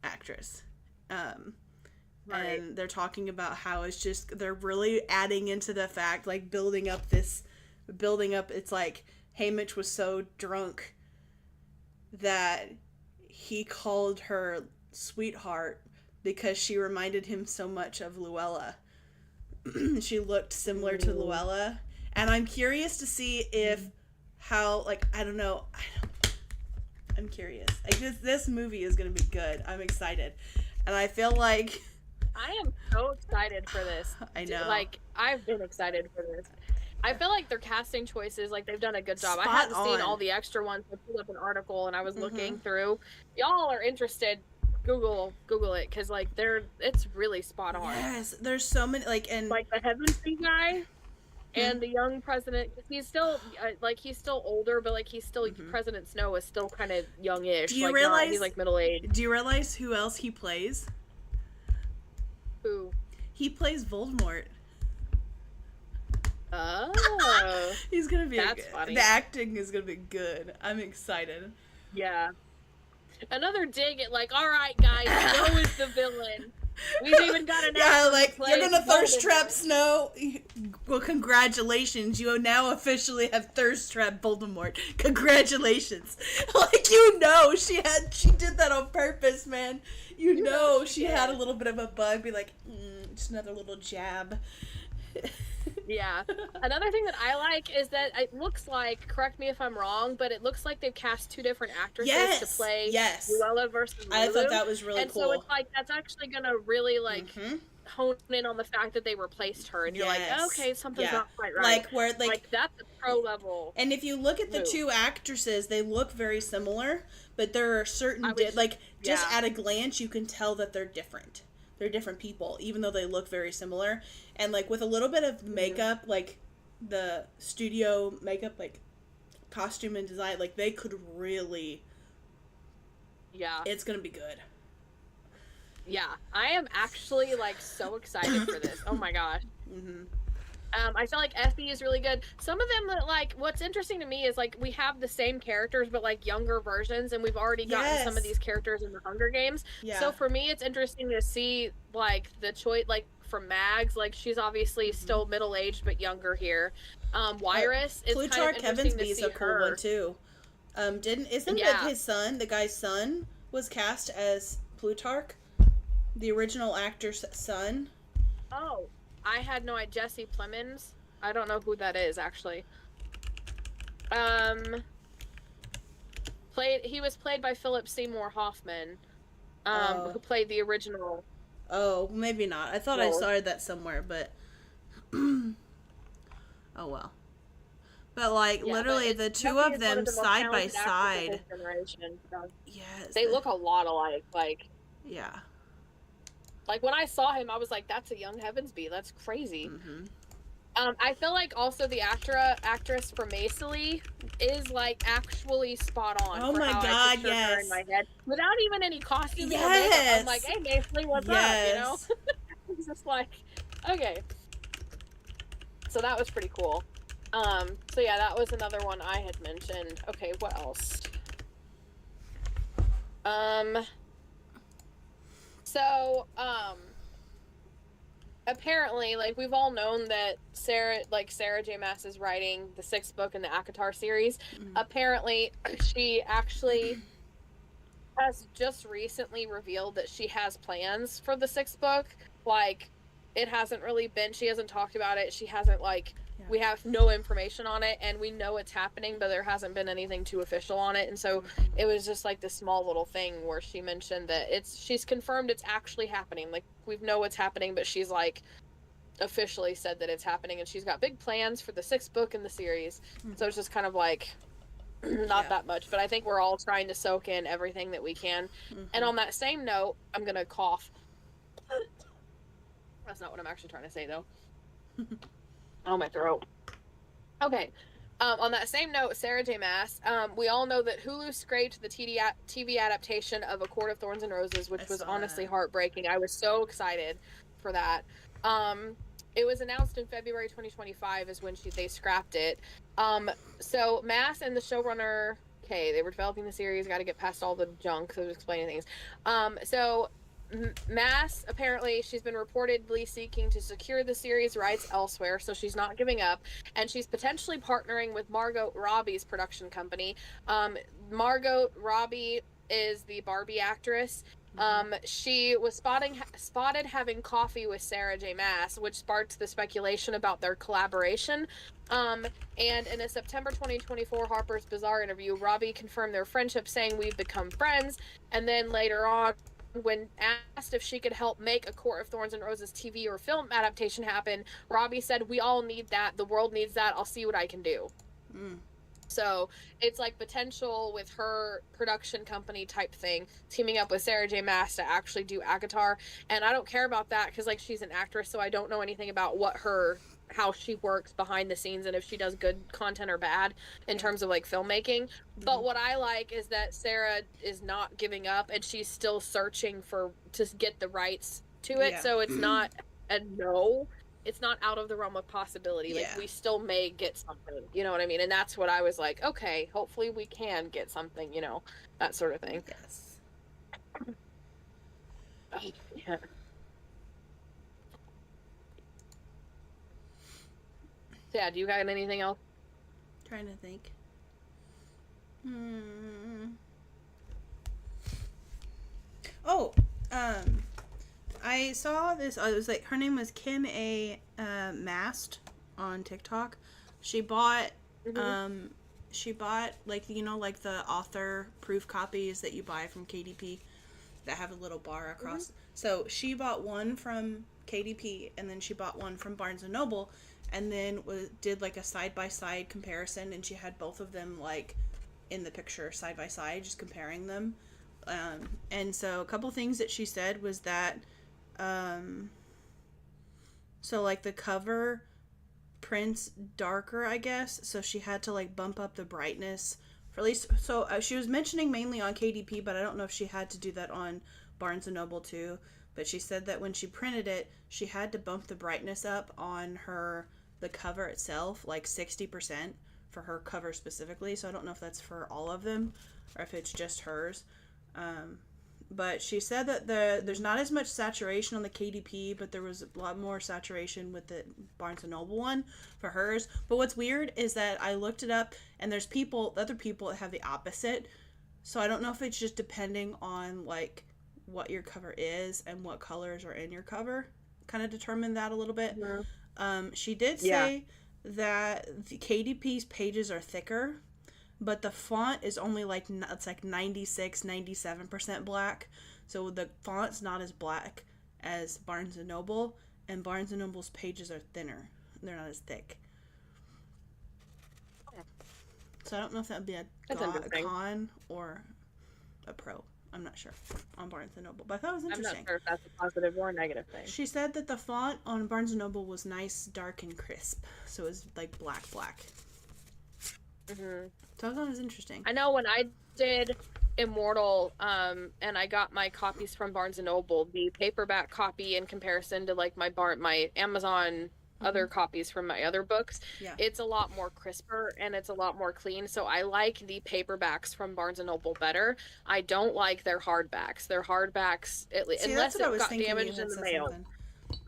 actress. Right. And they're talking about how it's just, they're really adding into the fact, like building up, it's like Haymitch was so drunk that he called her sweetheart because she reminded him so much of Luella. She looked similar to Luella. And I'm curious to see how, like, I don't know. I'm curious. Like, this movie is going to be good. I'm excited. And I feel like... I am so excited for this. I know. Like, I've been excited for this. I feel like their casting choices, like, they've done a good job. Spot I hadn't seen on. all the extra ones. I pulled up an article and I was looking through. Y'all are interested, Google it, because, like, it's really spot on. Yes, there's so many, like, and... Like, the Heavenly guy and the young president, he's still, he's still older, but, like, he's still, President Snow is still kind of youngish. Do you like, realize... he's, like, middle-aged. Do you realize who else he plays? Who? He plays Voldemort. Oh. He's gonna be That's funny. The acting is gonna be good. I'm excited. Yeah. Another dig at, like, all right, guys, Snow is the villain. We've even got an Yeah, like, play you're gonna thirst Voldemort. trap Snow? Well, congratulations. You now officially have thirst trap Voldemort. Congratulations. Like, she did that on purpose, man. She had a little bit of a bug, be like, just another little jab. Yeah. Another thing that I like is that it looks like, correct me if I'm wrong, but it looks like they've cast two different actresses to play Luella versus Lulu. I thought that was really cool. And so it's like, that's actually gonna really, like, hone in on the fact that they replaced her, and you're like, okay, something's not quite right. Like, that's a pro level. And if you look at the two actresses, they look very similar, but there are certain, just at a glance, you can tell that they're different. They're different people, even though they look very similar. And, like, with a little bit of makeup, like, the studio makeup, like, costume and design, like, they could really... Yeah. It's gonna be good. Yeah. I am actually, like, so excited for this. Oh, my gosh. I feel like Effie is really good. Some of them, like, what's interesting to me is, like, we have the same characters, but, like, younger versions, and we've already gotten some of these characters in the Hunger Games. Yeah. So for me, it's interesting to see, like, the choice, like, from Mags, like, she's obviously still middle-aged, but younger here. Wyrus is Plutarch kind of interesting to Heavensby's see a cool one, too. Isn't that his son, the guy's son, was cast as Plutarch? The original actor's son? Oh. I had no idea. Jesse Plemons. I don't know who that is, actually. He was played by Philip Seymour Hoffman, who played the original. Oh, maybe not. I thought I saw that somewhere, but... oh, well. But, like, literally, the two of them side by side... Yes. They look a lot alike, like... Yeah. Like, when I saw him, I was like, that's a young Heavensby. That's crazy. I feel like also the actress for Macely is, like, actually spot on. Oh, for my how God, I pictured her in my head. Without even any costume or makeup, I'm like, hey, Macely, what's up, you know? It's just like, okay. So that was pretty cool. So yeah, that was another one I had mentioned. Okay, what else? apparently, like, we've all known that Sarah J. Maas is writing the 6th book in the ACOTAR series. Apparently, she actually has just recently revealed that she has plans for the 6th book. Like, it hasn't really been, she hasn't talked about it. She hasn't, like, we have no information on it, and we know it's happening, but there hasn't been anything too official on it. And so it was just like this small little thing where she mentioned that she's confirmed it's actually happening. Like, we know it's happening, but she's like officially said that it's happening, and she's got big plans for the 6th book in the series. So it's just kind of like not that much, but I think we're all trying to soak in everything that we can. And on that same note, I'm gonna cough. That's not what I'm actually trying to say, though. Oh, my throat. Okay. On that same note, Sarah J. Maas, we all know that Hulu scraped the TV adaptation of A Court of Thorns and Roses, which was honestly heartbreaking. I was so excited for that. It was announced in February 2025 is when they scrapped it. So Maas and the showrunner, they were developing the series, got to get past all the junk, so explaining things. So Maas, apparently, she's been reportedly seeking to secure the series rights elsewhere, so she's not giving up, and she's potentially partnering with Margot Robbie's production company. Margot Robbie is the Barbie actress. She was spotted having coffee with Sarah J. Maas, which sparked the speculation about their collaboration. And in a September 2024 Harper's Bazaar interview, Robbie confirmed their friendship, saying, "We've become friends." And then later on, when asked if she could help make A Court of Thorns and Roses TV or film adaptation happen, Robbie said, "We all need that. The world needs that. I'll see what I can do." So it's like potential with her production company type thing, teaming up with Sarah J. Maas to actually do ACOTAR. And I don't care about that because, like, she's an actress, so I don't know anything about how she works behind the scenes and if she does good content or bad in terms of, like, filmmaking. But what I like is that Sarah is not giving up, and she's still searching to get the rights to it. So it's not a no. It's not out of the realm of possibility. Like, we still may get something, you know what I mean? And that's what I was like, okay, hopefully we can get something, that sort of thing. Yes. Yeah. Yeah, do you got anything else? Trying to think. Oh, I saw this. It was like, her name was Kim A. Mast on TikTok. She bought, like, like the author proof copies that you buy from KDP that have a little bar across. So she bought one from KDP, and then she bought one from Barnes and Noble, and then did like a side by side comparison, and she had both of them like in the picture side by side, just comparing them. And so a couple things that she said was that, so like the cover prints darker, I guess, so she had to like bump up the brightness for at least, so she was mentioning mainly on KDP, but I don't know if she had to do that on Barnes and Noble too. But she said that when she printed it, she had to bump the brightness up on the cover itself like 60% for her cover specifically. So I don't know if that's for all of them or if it's just hers. But she said that there's not as much saturation on the KDP, but there was a lot more saturation with the Barnes & Noble one for hers. But what's weird is that I looked it up, and there's other people that have the opposite. So I don't know if it's just depending on, like, what your cover is and what colors are in your cover. Kind of determine that a little bit. She did say that the KDP's pages are thicker, but the font is only like, it's like 96-97% black, so the font's not as black as Barnes & Noble, and Barnes & Noble's pages are thinner. They're not as thick. So I don't know if that would be a con or a pro. I'm not sure on Barnes & Noble, but I thought it was interesting. I'm not sure if that's a positive or a negative thing. She said that the font on Barnes & Noble was nice, dark, and crisp, so it was like black. So I thought it was interesting. I know when I did Immortal, and I got my copies from Barnes & Noble, the paperback copy in comparison to like my Amazon other copies from my other books, it's a lot more crisper and it's a lot more clean. So I like the paperbacks from Barnes & Noble better. I don't like their hardbacks. Their hardbacks, unless it got damaged in the mail.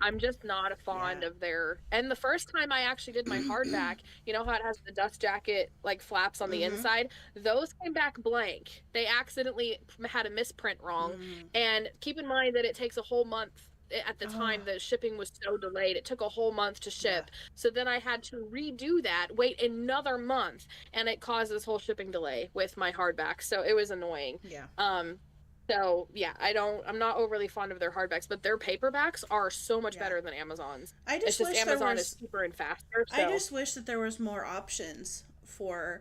I'm just not fond of their. And the first time I actually did my hardback, you know how it has the dust jacket like flaps on the inside? Those came back blank. They accidentally had a misprint wrong. And keep in mind that it takes a whole month. At the time, the shipping was so delayed. It took a whole month to ship. So then I had to redo that, wait another month, and it caused this whole shipping delay with my hardback. So it was annoying. So yeah, I'm not overly fond of their hardbacks, but their paperbacks are so much better than Amazon's. It's just Amazon is cheaper and faster. So. I just wish that there was more options for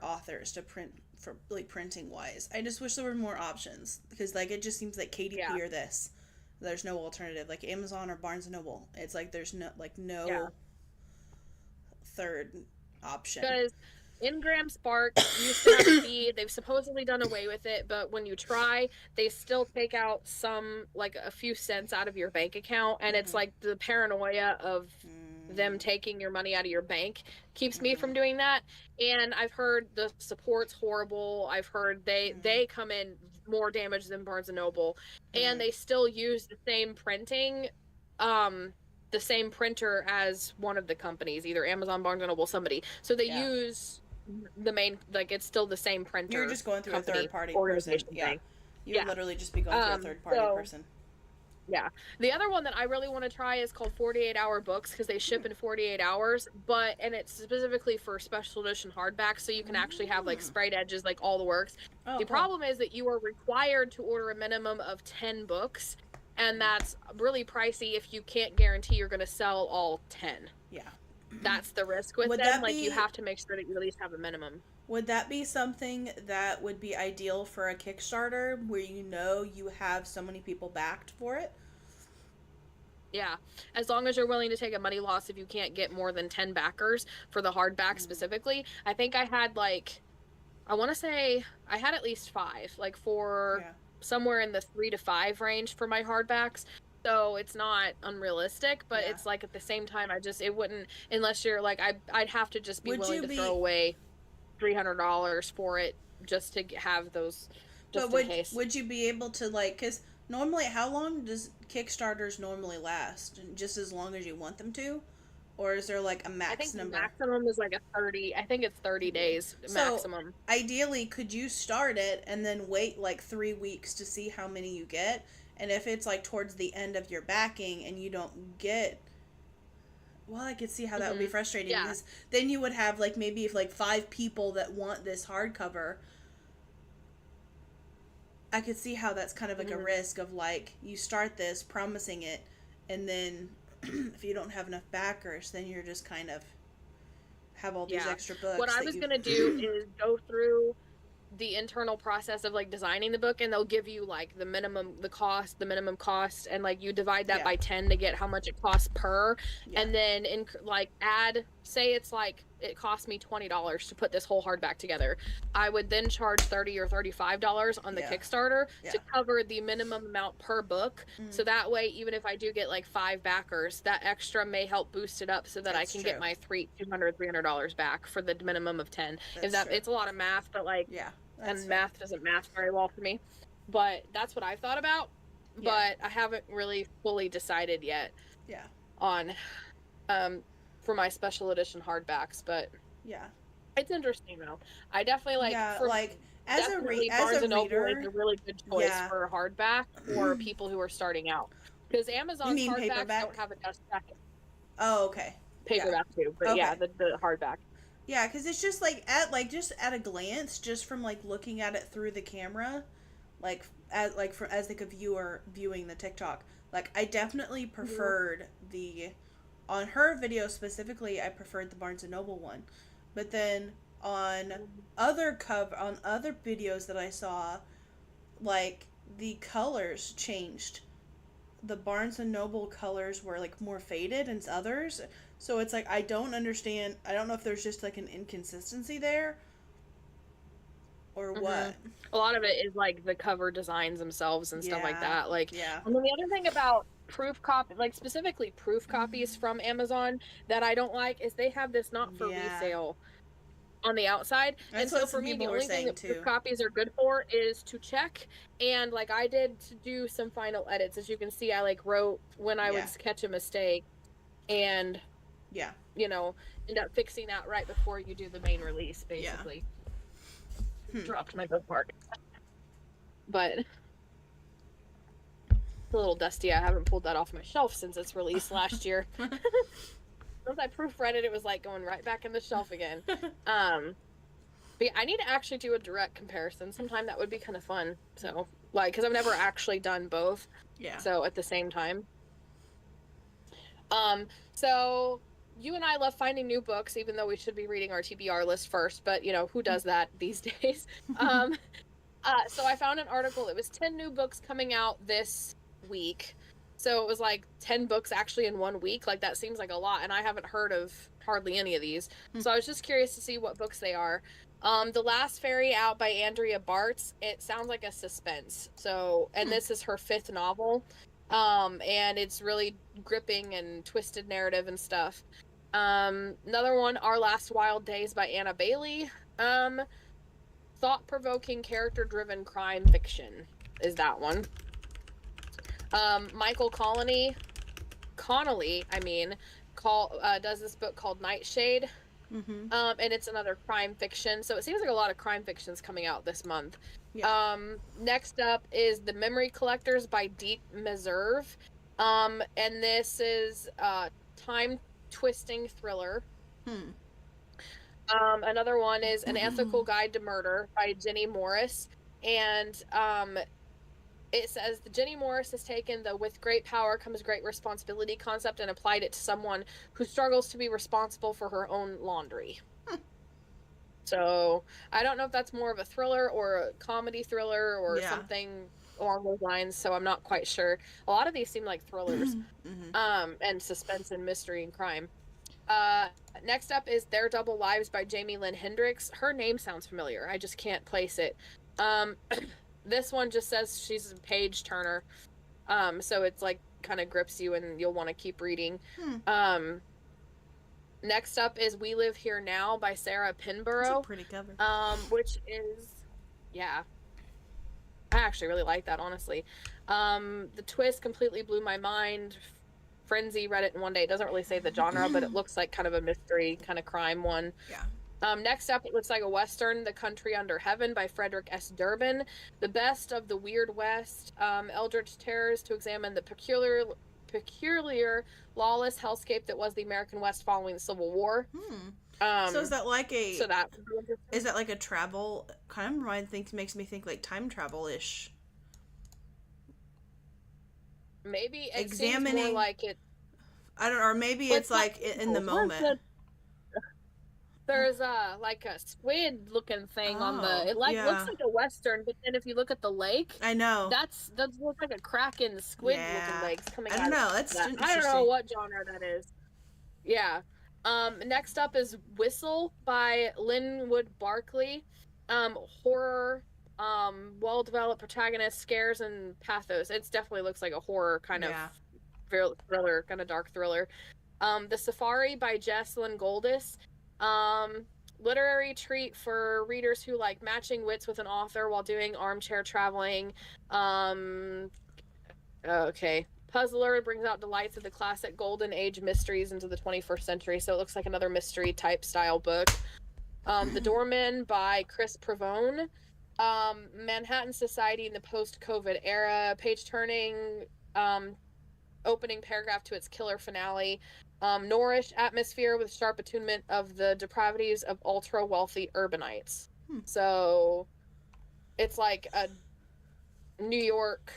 authors to print, for like printing wise. I just wish there were more options, because like it just seems like KDP or this. There's no alternative, like Amazon or Barnes and Noble. It's like there's no third option. Because Ingram Spark used to have a fee. They've supposedly done away with it, but when you try, they still take out some, like a few cents out of your bank account, and it's like the paranoia of them taking your money out of your bank keeps me from doing that. And I've heard the support's horrible. I've heard they come in more damaged than Barnes and Noble, and they still use the same printing, the same printer as one of the companies, either Amazon, Barnes and Noble, somebody. So they use the main, like it's still the same printer. You're just going through company, a third party person. You would literally just be going through a third party person. Yeah. The other one that I really want to try is called 48 Hour Books, because they ship in 48 hours, and it's specifically for special edition hardback, so you can actually have like sprayed edges, like all the works. The problem is that you are required to order a minimum of 10 books, and that's really pricey if you can't guarantee you're going to sell all 10. Yeah. That's the risk with them. Like, you have to make sure that you at least have a minimum. Would that be something that would be ideal for a Kickstarter, where you have so many people backed for it? Yeah, as long as you're willing to take a money loss if you can't get more than 10 backers for the hardback specifically. I think I had I want to say I had at least 5, like for somewhere in the 3 to 5 range for my hardbacks. So it's not unrealistic, but it's like at the same time, it wouldn't, unless you're like, I'd have to just be willing to throw away $300 for it just to have those, just in case. Would you be able to, like, because normally, how long does Kickstarters normally last? Just as long as you want them to? Or is there like a max I think number? The maximum is like a 30, I think it's 30 days maximum. So, ideally, could you start it and then wait like 3 weeks to see how many you get? And if it's like towards the end of your backing and you don't get, well, I could see how that would be frustrating, because then you would have like maybe if like 5 people that want this hardcover. I could see how that's kind of like a risk of like, you start this promising it, and then if you don't have enough backers, then you're just kind of have all these extra books. What I was going to do is go through the internal process of like designing the book, and they'll give you like the minimum cost, and like you divide that by 10 to get how much it costs per, and then add, say it's like it cost me $20 to put this whole hardback together. I would then charge $30 or $35 on the Kickstarter to cover the minimum amount per book. So that way, even if I do get like 5 backers, that extra may help boost it up so that I can get my $300 back for the minimum of 10. It's a lot of math, but like, and math doesn't math very well for me. But that's what I've thought about. But I haven't really fully decided yet on for my special edition hardbacks, but it's interesting though. I definitely as a reader, is a really good choice for a hardback for people who are starting out, because Amazon's hardbacks don't have a dust jacket. Oh, okay. Paperback too, but the hardback. Yeah, because it's just at a glance, just from like looking at it through the camera, as like a viewer viewing the TikTok, like I definitely preferred on her video specifically, I preferred the Barnes and Noble one. But then on other videos that I saw, like the colors changed. The Barnes and Noble colors were like more faded than others. So it's like I don't understand. I don't know if there's just like an inconsistency there or what. A lot of it is like the cover designs themselves and stuff like that. Like, and then the other thing about proof copy, like specifically proof copies from Amazon that I don't like, is they have this not for resale on the outside. That's and so what for some me, the people were only thing saying, that too. the copies are good for is to check, and like I did to do some final edits. As you can see, I like wrote when I would catch a mistake, and you know, end up fixing that right before you do the main release, basically. Dropped my bookmark. But it's a little dusty. I haven't pulled that off my shelf since its release last year. Once I proofread it, it was like going right back in the shelf again. But yeah, I need to actually do a direct comparison sometime. That would be kind of fun. So, like, because I've never actually done both. Yeah. So at the same time. So you and I love finding new books, even though we should be reading our TBR list first. But you know, who does that these days? So I found an article. It was 10 new books coming out this week. So it was like 10 books actually in 1 week. Like that seems like a lot, and I haven't heard of hardly any of these. So I was just curious to see what books they are. The Last Fairy out by Andrea Bartz. It sounds like a suspense. So, and this is her 5th novel. And it's really gripping and twisted narrative and stuff. Another one, Our Last Wild Days by Anna Bailey. Thought-provoking, character-driven crime fiction is that one. Michael Connolly, does this book called Nightshade. And it's another crime fiction. So it seems like a lot of crime fictions coming out this month. Yeah. Next up is The Memory Collectors by Deep Meserve. And this is a time-twisting thriller. Another one is An Ethical Guide to Murder by Jenny Morris. And it says Jenny Morris has taken the "with great power comes great responsibility" concept and applied it to someone who struggles to be responsible for her own laundry. So I don't know if that's more of a thriller or a comedy thriller or something along those lines. So I'm not quite sure. A lot of these seem like thrillers, and suspense and mystery and crime. Next up is Their Double Lives by Jamie Lynn Hendricks. Her name sounds familiar. I just can't place it. This one just says she's a page turner. So it's like kind of grips you and you'll want to keep reading. Next up is We Live Here Now by Sarah Pinborough. That's a pretty cover. Which is, I actually really like that, honestly. The twist completely blew my mind. Frenzy read it in one day. It doesn't really say the genre, but it looks like kind of a mystery, kind of crime one. Yeah. Next up, it looks like a Western, The Country Under Heaven by Frederick S. Durbin. The best of the Weird West, eldritch terrors to examine the peculiar, lawless hellscape that was the American West following the Civil War. So is that like a travel kind of makes me think like time travel-ish? Maybe it seems more like it. I don't know, or maybe it's like in the moment. There's like a squid looking thing on the. It looks like a Western, but then if you look at the lake, I know that looks like a kraken squid looking legs coming out. I don't know. That's I don't know what genre that is. Yeah. Next up is Whistle by Linwood Barkley. Horror. Well-developed protagonist, scares and pathos. It definitely looks like a horror kind of thriller, kind of dark thriller. The Safari by Jessalyn Goldis. Literary treat for readers who like matching wits with an author while doing armchair traveling. Okay. Puzzler brings out delights of the classic golden age mysteries into the 21st century. So it looks like another mystery type style book. The Doorman by Chris Provone. Manhattan Society in the post-COVID era, page-turning, opening paragraph to its killer finale. Norrish atmosphere with sharp attunement of the depravities of ultra-wealthy urbanites. So, it's like a New York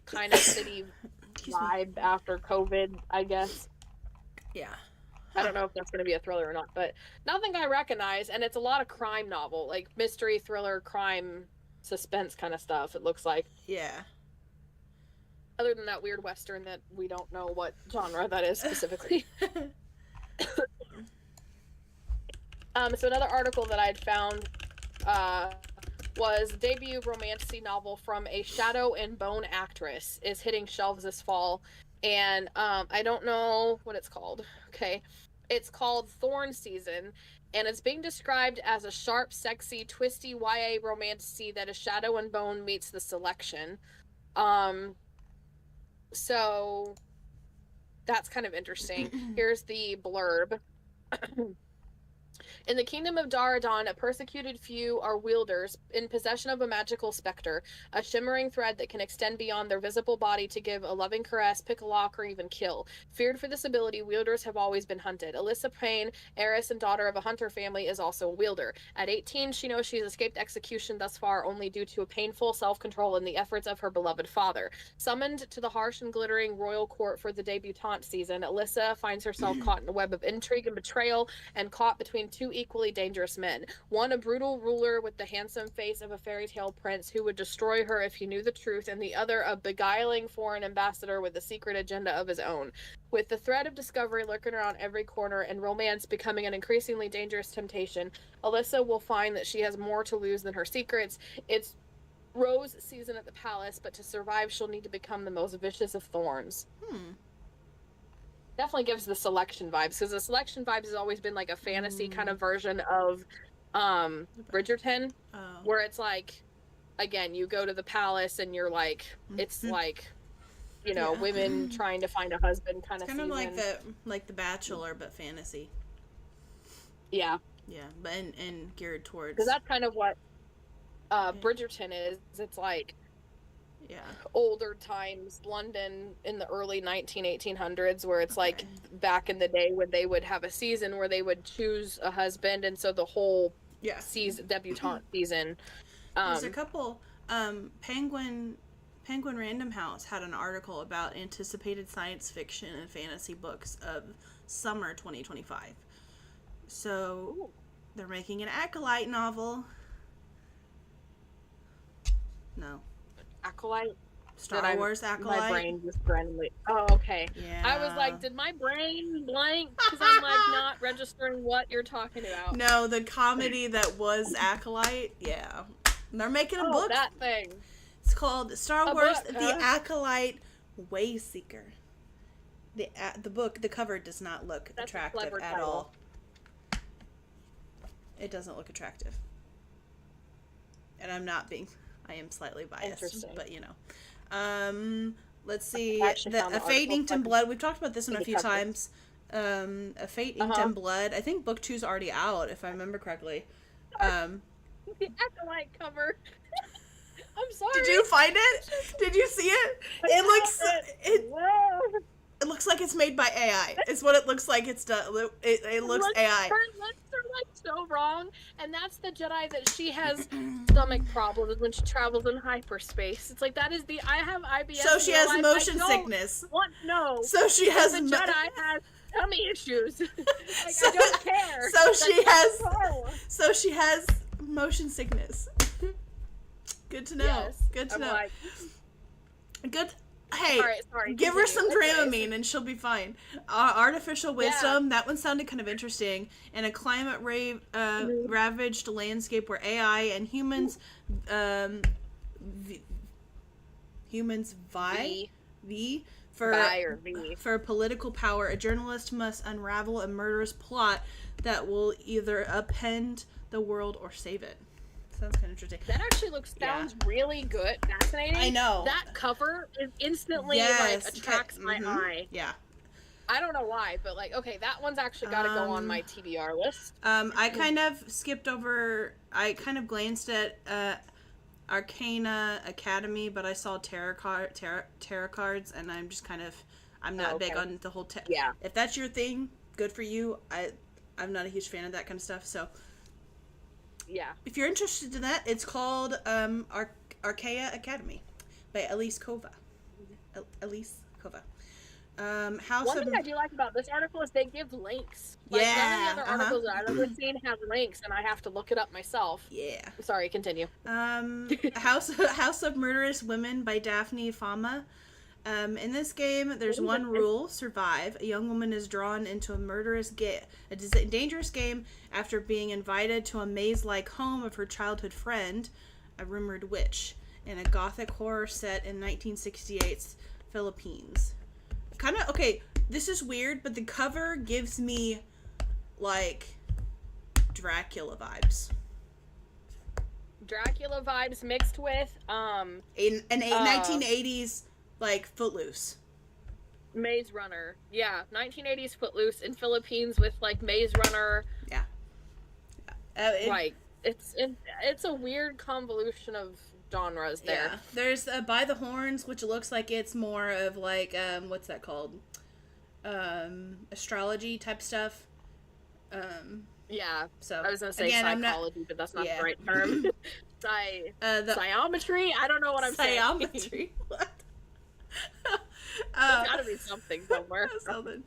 kind of city vibe after COVID, I guess. Yeah. I don't know if that's going to be a thriller or not, but nothing I recognize, and it's a lot of crime novel, like mystery, thriller, crime, suspense kind of stuff, it looks like. Yeah. Other than that weird Western that we don't know what genre that is specifically. So another article that I'd found was debut romantasy novel from a Shadow and Bone actress is hitting shelves this fall. And I don't know what it's called. Okay. It's called Thorn Season. And it's being described as a sharp, sexy, twisty YA romantasy that is Shadow and Bone meets The Selection. So that's kind of interesting. Here's the blurb. In the kingdom of Daradon, a persecuted few are wielders in possession of a magical specter, a shimmering thread that can extend beyond their visible body to give a loving caress, pick a lock, or even kill. Feared for this ability, wielders have always been hunted. Alyssa Payne, heiress and daughter of a hunter family, is also a wielder. At 18, she knows she's escaped execution thus far only due to a painful self-control in the efforts of her beloved father. Summoned to the harsh and glittering royal court for the debutante season, Alyssa finds herself caught in a web of intrigue and betrayal and caught between two equally dangerous men. One, a brutal ruler with the handsome face of a fairy tale prince who would destroy her if he knew the truth, and the other, a beguiling foreign ambassador with a secret agenda of his own. With the threat of discovery lurking around every corner and romance becoming an increasingly dangerous temptation, Alyssa will find that she has more to lose than her secrets. It's Rose season at the palace, but to survive, she'll need to become the most vicious of thorns. Definitely gives The Selection vibes, because The Selection vibes has always been like a fantasy kind of version of Bridgerton, where it's like, again, you go to the palace and you're like, it's like, you know, women trying to find a husband kind of season. Kind of like the Bachelor, but fantasy. Yeah. Yeah, but and geared towards. Because that's kind of what Bridgerton is. It's like, older times London in the early 1800s, where it's like back in the day when they would have a season where they would choose a husband, and so the whole season, debutante season. There's a couple. Penguin Random House had an article about anticipated science fiction and fantasy books of summer 2025. So they're making an Acolyte novel. No. Acolyte? Star Wars Acolyte? My brain just randomly... Oh, okay. Yeah. I was like, did my brain blank? Because I'm like not registering what you're talking about. No, the comedy that was Acolyte. Yeah. They're making a book. That thing. It's called Star Wars The Acolyte Wayseeker. The book, the cover does not look attractive at all. It doesn't look attractive. And I am slightly biased, but you know. Let's see. A Fate Inked in Blood. We've talked about this one a few times. A Fate Inked in Blood. I think book 2's already out, if I remember correctly. The Acolyte cover. I'm sorry. Did you find it? Did you see it? It looks like it's made by AI. It's what it looks like. It looks AI. Her looks are like so wrong, and that's the Jedi that she has stomach problems when she travels in hyperspace. It's like that is the I have IBS. So she has motion sickness. So she has the Jedi has tummy issues. Like, so, I don't care. So she has motion sickness. Good to know. Yes. Good to I'm know. Like, good. Hey, sorry, give her some Dramamine and she'll be fine. Artificial Wisdom, that one sounded kind of interesting. In a climate ravaged landscape where AI and humans vie for political power, a journalist must unravel a murderous plot that will either upend the world or save it. Sounds kind of interesting. That actually sounds really good, fascinating. I know. That cover is instantly attracts my eye. Yeah. I don't know why, but okay, that one's actually got to go on my TBR list. I kind of skipped over. I kind of glanced at Arcana Academy, but I saw tarot cards, and I'm just I'm not big on the whole. If that's your thing, good for you. I'm not a huge fan of that kind of stuff, so. Yeah. If you're interested in that, it's called Arcana Academy by Elise Kova. Elise Kova. One thing I do like about this article is they give links. None of the other articles that I've ever seen have links, and I have to look it up myself. Yeah. Sorry, continue. House of Murderous Women by Daphne Fama. In this game, there's one rule: survive. A young woman is drawn into a dangerous game after being invited to a maze-like home of her childhood friend, a rumored witch, in a gothic horror set in 1968's Philippines. This is weird, but the cover gives me Dracula vibes. Dracula vibes mixed with An 1980s like Footloose. Maze Runner. Yeah, 1980s Footloose in Philippines with like Maze Runner. Yeah. Like it's a weird convolution of genres there. Yeah. There's By the Horns, which looks like it's more of like what's that called? Astrology type stuff. Yeah. So I was gonna say again, psychology, but that's not the right term. Psyometry? I don't know what I'm saying. Psyometry. What? There's gotta be something somewhere. Something.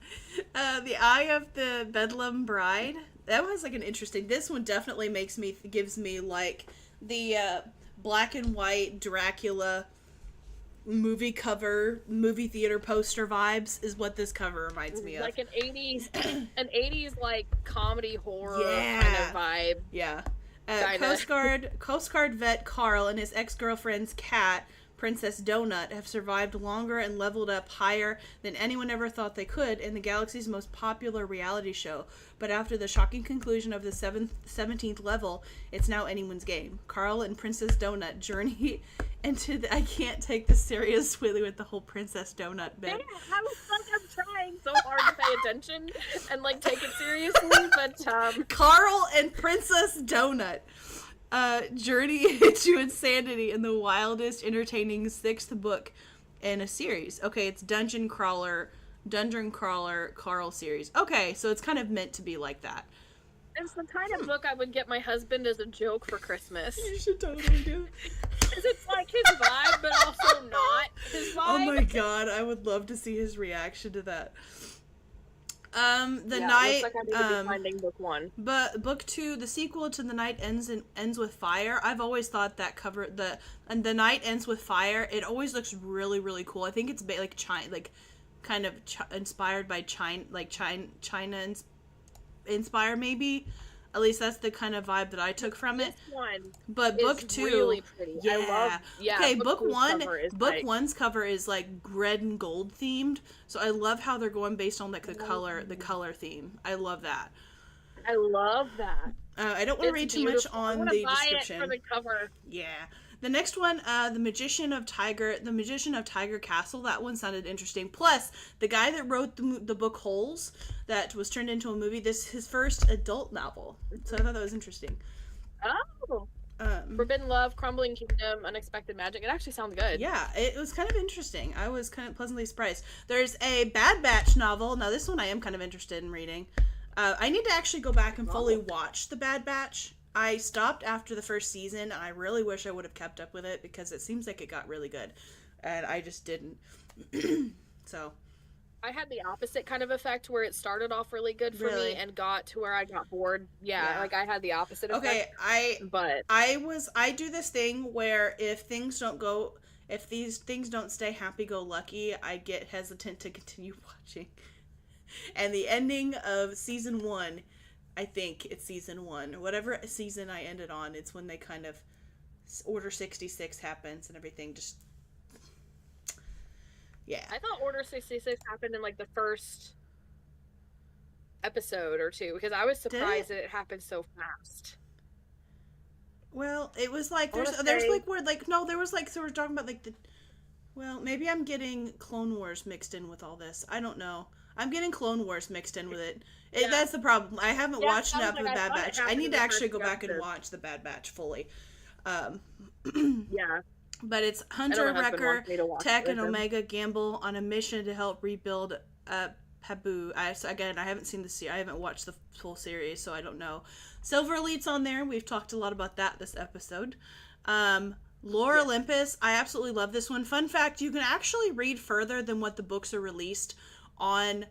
The Eye of the Bedlam Bride. That was like an interesting. This one definitely gives me like the black and white Dracula movie theater poster vibes is what this cover reminds me of. Like an 80s like comedy horror kind of vibe. Yeah. Coast Guard vet Carl and his ex-girlfriend's cat, Princess Donut, have survived longer and leveled up higher than anyone ever thought they could in the galaxy's most popular reality show. But after the shocking conclusion of the 17th level, it's now anyone's game. Carl and Princess Donut journey into I can't take this seriously with the whole Princess Donut bit. Yeah, I'm trying so hard to pay attention and like take it seriously, but Carl and Princess Donut journey into insanity in the wildest, entertaining 6th book in a series. Okay, it's Dungeon Crawler Carl series. Okay, so it's kind of meant to be like that. It's the kind of book I would get my husband as a joke for Christmas. You should totally do it. Because it's like his vibe, but also not his vibe. Oh my god, I would love to see his reaction to that. Night. Looks like I need to be finding book 1. But book 2, the sequel to The Night Ends with Fire. I've always thought that cover The Night Ends with Fire. It always looks really, really cool. I think it's kind of inspired by China inspired maybe. At least that's the kind of vibe that I took from it. But book 2, really pretty. Yeah. Okay, book 1. Book 1's cover is like red and gold themed. So I love how they're going based on like the color theme. I love that. I love that. I don't want to read too much on the description. It for the cover. Yeah. The next one, The Magician of Tiger Castle. That one sounded interesting. Plus, the guy that wrote the book Holes, that was turned into a movie, this is his first adult novel. So I thought that was interesting. Oh. Forbidden Love, Crumbling Kingdom, Unexpected Magic. It actually sounds good. Yeah, it was kind of interesting. I was kind of pleasantly surprised. There's a Bad Batch novel. Now, this one I am kind of interested in reading. I need to actually go back and fully watch The Bad Batch. I stopped after the first season, and I really wish I would have kept up with it because it seems like it got really good, and I just didn't. So, I had the opposite kind of effect where it started off really good for me and got to where I got bored. Yeah, like I had the opposite effect. Okay, I do this thing where if these things don't stay happy-go-lucky, I get hesitant to continue watching. And the ending of season 1, I think it's season 1. Whatever season I ended on, it's when they kind of Order 66 happens and everything just... Yeah. I thought Order 66 happened in like the first episode or 2 because I was surprised that it happened so fast. Well, it was like there was we're talking about like the... Well, maybe I'm getting Clone Wars mixed in with all this. I don't know. I'm getting Clone Wars mixed in with it. That's the problem. I haven't watched enough of the Bad Batch. I need to actually go back and watch the Bad Batch fully. Yeah. But it's Hunter, Wrecker, Tech, and Omega gamble on a mission to help rebuild Pabu. I haven't seen I haven't watched the full series, so I don't know. Silver Elite's on there. We've talked a lot about that this episode. Lore Olympus. I absolutely love this one. Fun fact, you can actually read further than what the books are released on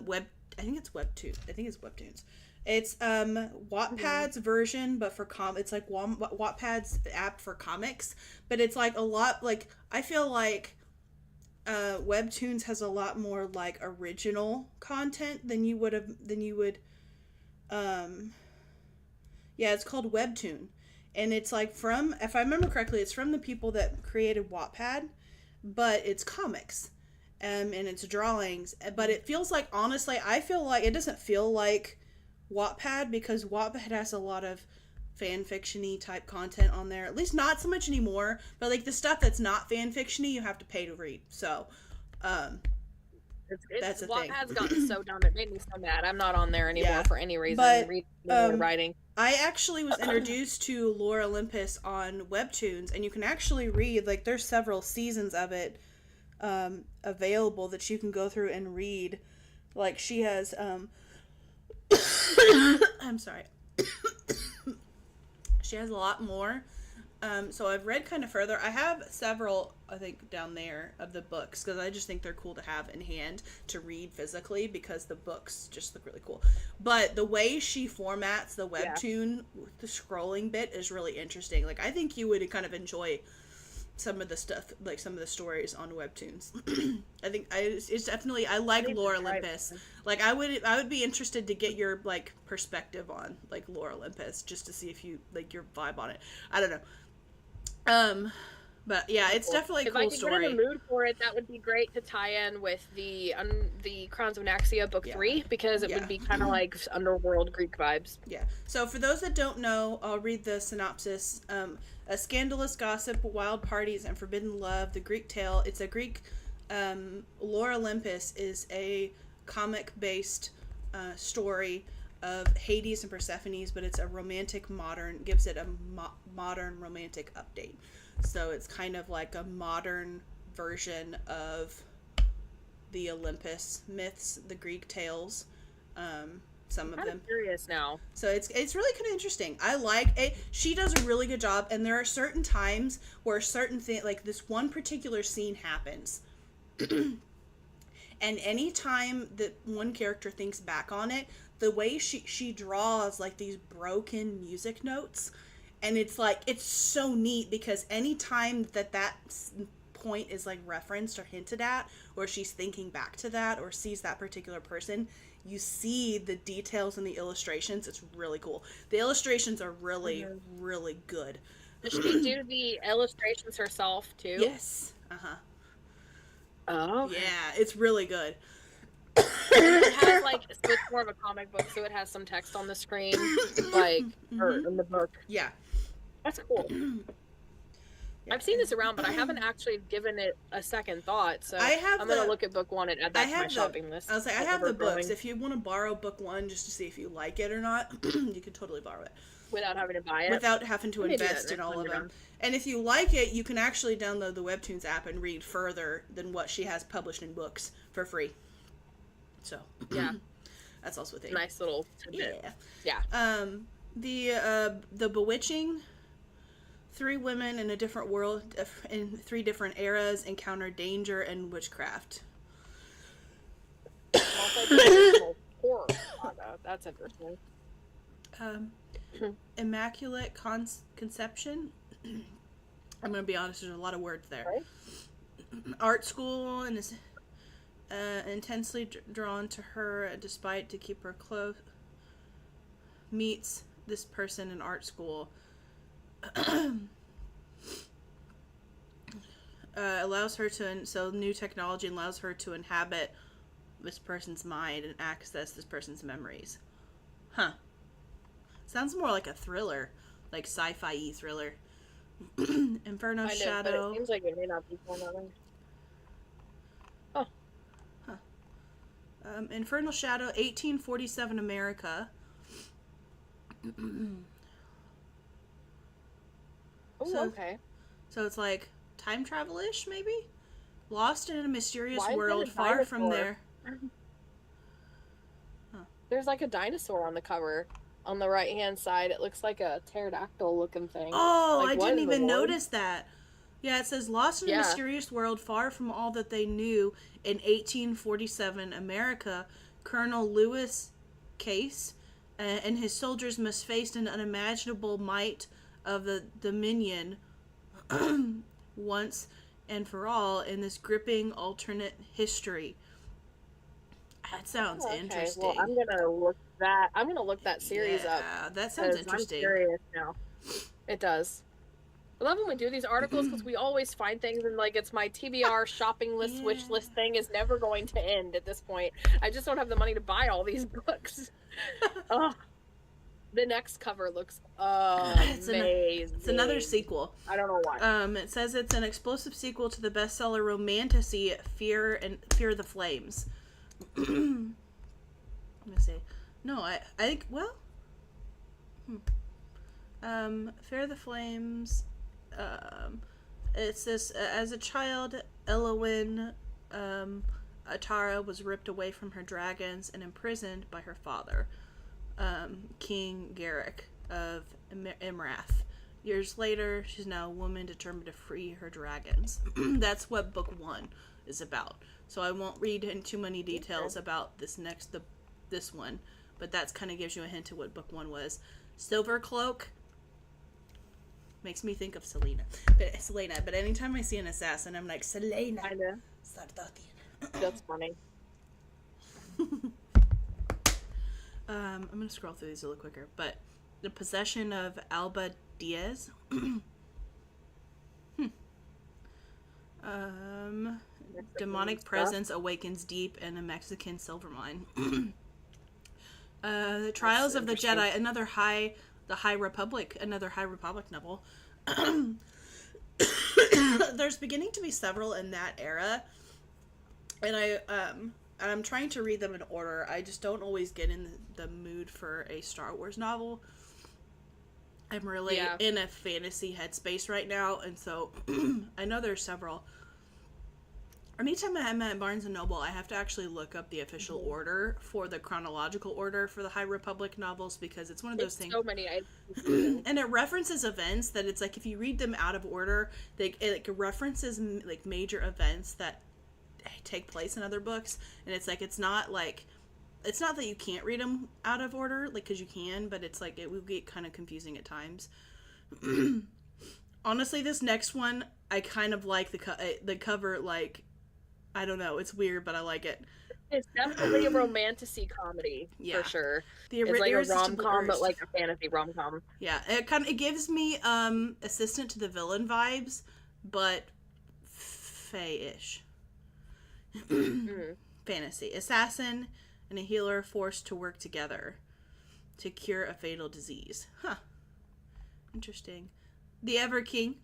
web. I think it's Webtoons. It's Wattpad's version, but for it's like Wattpad's app for comics, but it's like a lot like I feel like Webtoons has a lot more like original content than you would. Yeah, it's called Webtoon, and it's like if I remember correctly, it's from the people that created Wattpad, but it's comics. And it's drawings, but it feels like, honestly, I feel like it doesn't feel like Wattpad, because Wattpad has a lot of fan fiction-y type content on there. At least not so much anymore, but like the stuff that's not fan fiction-y, you have to pay to read. So, that's a thing. Wattpad's gotten so dumb. It made me so mad. I'm not on there anymore for any reason. But, reading or writing. I actually was introduced to Lore Olympus on Webtoons, and you can actually read, like, there's several seasons of it available that you can go through and read. Like, she has, I'm sorry. She has a lot more. So I've read kind of further. I have several, I think, down there of the books, because I just think they're cool to have in hand to read physically, because the books just look really cool. But the way she formats the webtoon, the scrolling bit is really interesting. Like, I think you would kind of enjoy some of the stuff, like some of the stories on webtoons. I think it's definitely, I like Lore Olympus. Like, I would be interested to get your, like, perspective on, like, Lore Olympus, just to see if you, like, your vibe on it. I don't know. But yeah, it's definitely a cool story. If I could get in the mood for it, that would be great to tie in with the Crowns of Naxia book 3, because it would be kind of like underworld Greek vibes. Yeah. So for those that don't know, I'll read the synopsis. A scandalous gossip, wild parties, and forbidden love. The Greek tale. It's a Greek. Lore Olympus is a comic-based story of Hades and Persephone's, but it's a romantic modern. Gives it a modern romantic update. So it's kind of like a modern version of the Olympus myths, the Greek tales. Some of them. I'm curious now. So it's really kind of interesting. I like it. She does a really good job, and there are certain times where certain things, like this one particular scene happens, and any time that one character thinks back on it, the way she draws like these broken music notes, and it's like, it's so neat, because any time that point is like referenced or hinted at, or she's thinking back to that, or sees that particular person, you see the details in the illustrations. It's really cool. The illustrations are really, really good. Does she do the illustrations herself too? Yes. Oh. Okay. Yeah, it's really good. It has like, so it's more of a comic book, so it has some text on the screen, like, or in the book. Yeah. That's cool. Yeah. I've seen this around, but I haven't actually given it a second thought, so I'm going to look at book 1 and add that to my shopping list. I was like, I have the books. If you want to borrow book 1 just to see if you like it or not, you could totally borrow it. Without having to buy it? Without having to invest in all of them. And if you like it, you can actually download the Webtoons app and read further than what she has published in books for free. So, yeah. That's also a thing. Nice little tidbit. Yeah. The Bewitching. 3 women in a different world, in 3 different eras, encounter danger and witchcraft. Horror. That's interesting. Immaculate Conception. I'm going to be honest, there's a lot of words there. Right? Art school, and is intensely drawn to her despite to keep her close. Meets this person in art school. Allows her to, so new technology allows her to inhabit this person's mind and access this person's memories. Huh. Sounds more like a thriller, like sci-fi thriller. Inferno Shadow. But it seems like it may not be going on. Oh. Huh. Infernal Shadow, 1847 America. Oh, okay. So it's like time travel-ish, maybe? Lost in a mysterious world far from there. Huh. There's like a dinosaur on the cover. On the right-hand side, it looks like a pterodactyl-looking thing. Oh, like, I didn't even notice that. Yeah, it says, lost in a mysterious world far from all that they knew in 1847 America, Colonel Lewis Case and his soldiers must face an unimaginable might of the Dominion once and for all in this gripping alternate history. That sounds interesting. Well, I'm gonna look that series up. Yeah, that sounds interesting. I'm curious now. It does. I love when we do these articles because we always find things and like it's my TBR shopping list, wish list thing is never going to end at this point. I just don't have the money to buy all these books. Oh, the next cover looks amazing. It's another sequel. I don't know why. It says it's an explosive sequel to the bestseller romantasy Fear the Flames. Let me see. No, I think, well, Fear the Flames. It says, as a child, Elowyn Atara was ripped away from her dragons and imprisoned by her father, King Garrick of Imrath. Years later, she's now a woman determined to free her dragons. That's what book 1 is about. So I won't read in too many details about this one, but that's kind of gives you a hint of what book 1 was. Silver Cloak makes me think of Selena. But anytime I see an assassin, I'm like, Selena. I know. That's funny. I'm going to scroll through these a little quicker. But the possession of Alba Diaz. Demonic presence awakens deep in a Mexican silver mine. The Trials of the Jedi, another High Republic novel. There's beginning to be several in that era, and I'm trying to read them in order. I just don't always get in the mood for a Star Wars novel. I'm really in a fantasy headspace right now, and so I know there's several. Anytime I'm at Barnes & Noble, I have to actually look up the official order for the chronological order for the High Republic novels, because it's one of those things. So many. And it references events that it's like if you read them out of order, it references like major events that take place in other books, and it's like it's not that you can't read them out of order, like, because you can, but it's like it will get kind of confusing at times. Honestly, this next one I kind of like the cover, like, I don't know, it's weird, but I like it. It's definitely a romantasy comedy, for sure. It's like a rom-com, but like a fantasy rom-com. Yeah, it gives me Assistant to the Villain vibes, but fae-ish. Fantasy. Assassin and a healer forced to work together to cure a fatal disease. Huh. Interesting. The Ever King.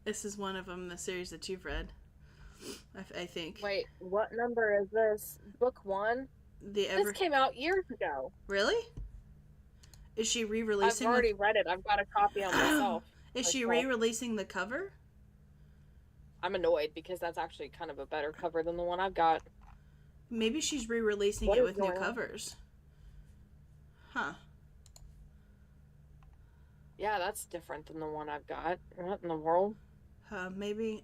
This is one of them, the series that you've read, I think. Wait, what number is this? Book 1? This came out years ago. Really? Is she re-releasing? I've already read it. I've got a copy on myself. Is she re-releasing the cover? I'm annoyed because that's actually kind of a better cover than the one I've got. Maybe she's re-releasing it with new covers. Huh. Yeah, that's different than the one I've got. What in the world? Maybe.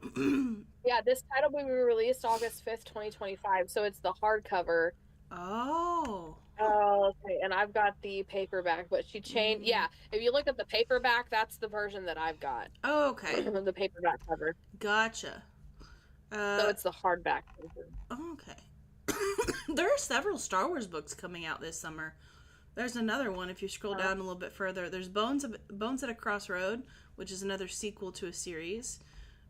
Yeah, this title will be released August 5th, 2025, so it's the hardcover. Oh. Oh, okay, and I've got the paperback, but she changed. Yeah, if you look at the paperback, that's the version that I've got. Oh, okay. The paperback cover. Gotcha. So it's the hardback version. Okay. There are several Star Wars books coming out this summer. There's another one, if you scroll down a little bit further. There's Bones at a Crossroad, which is another sequel to a series.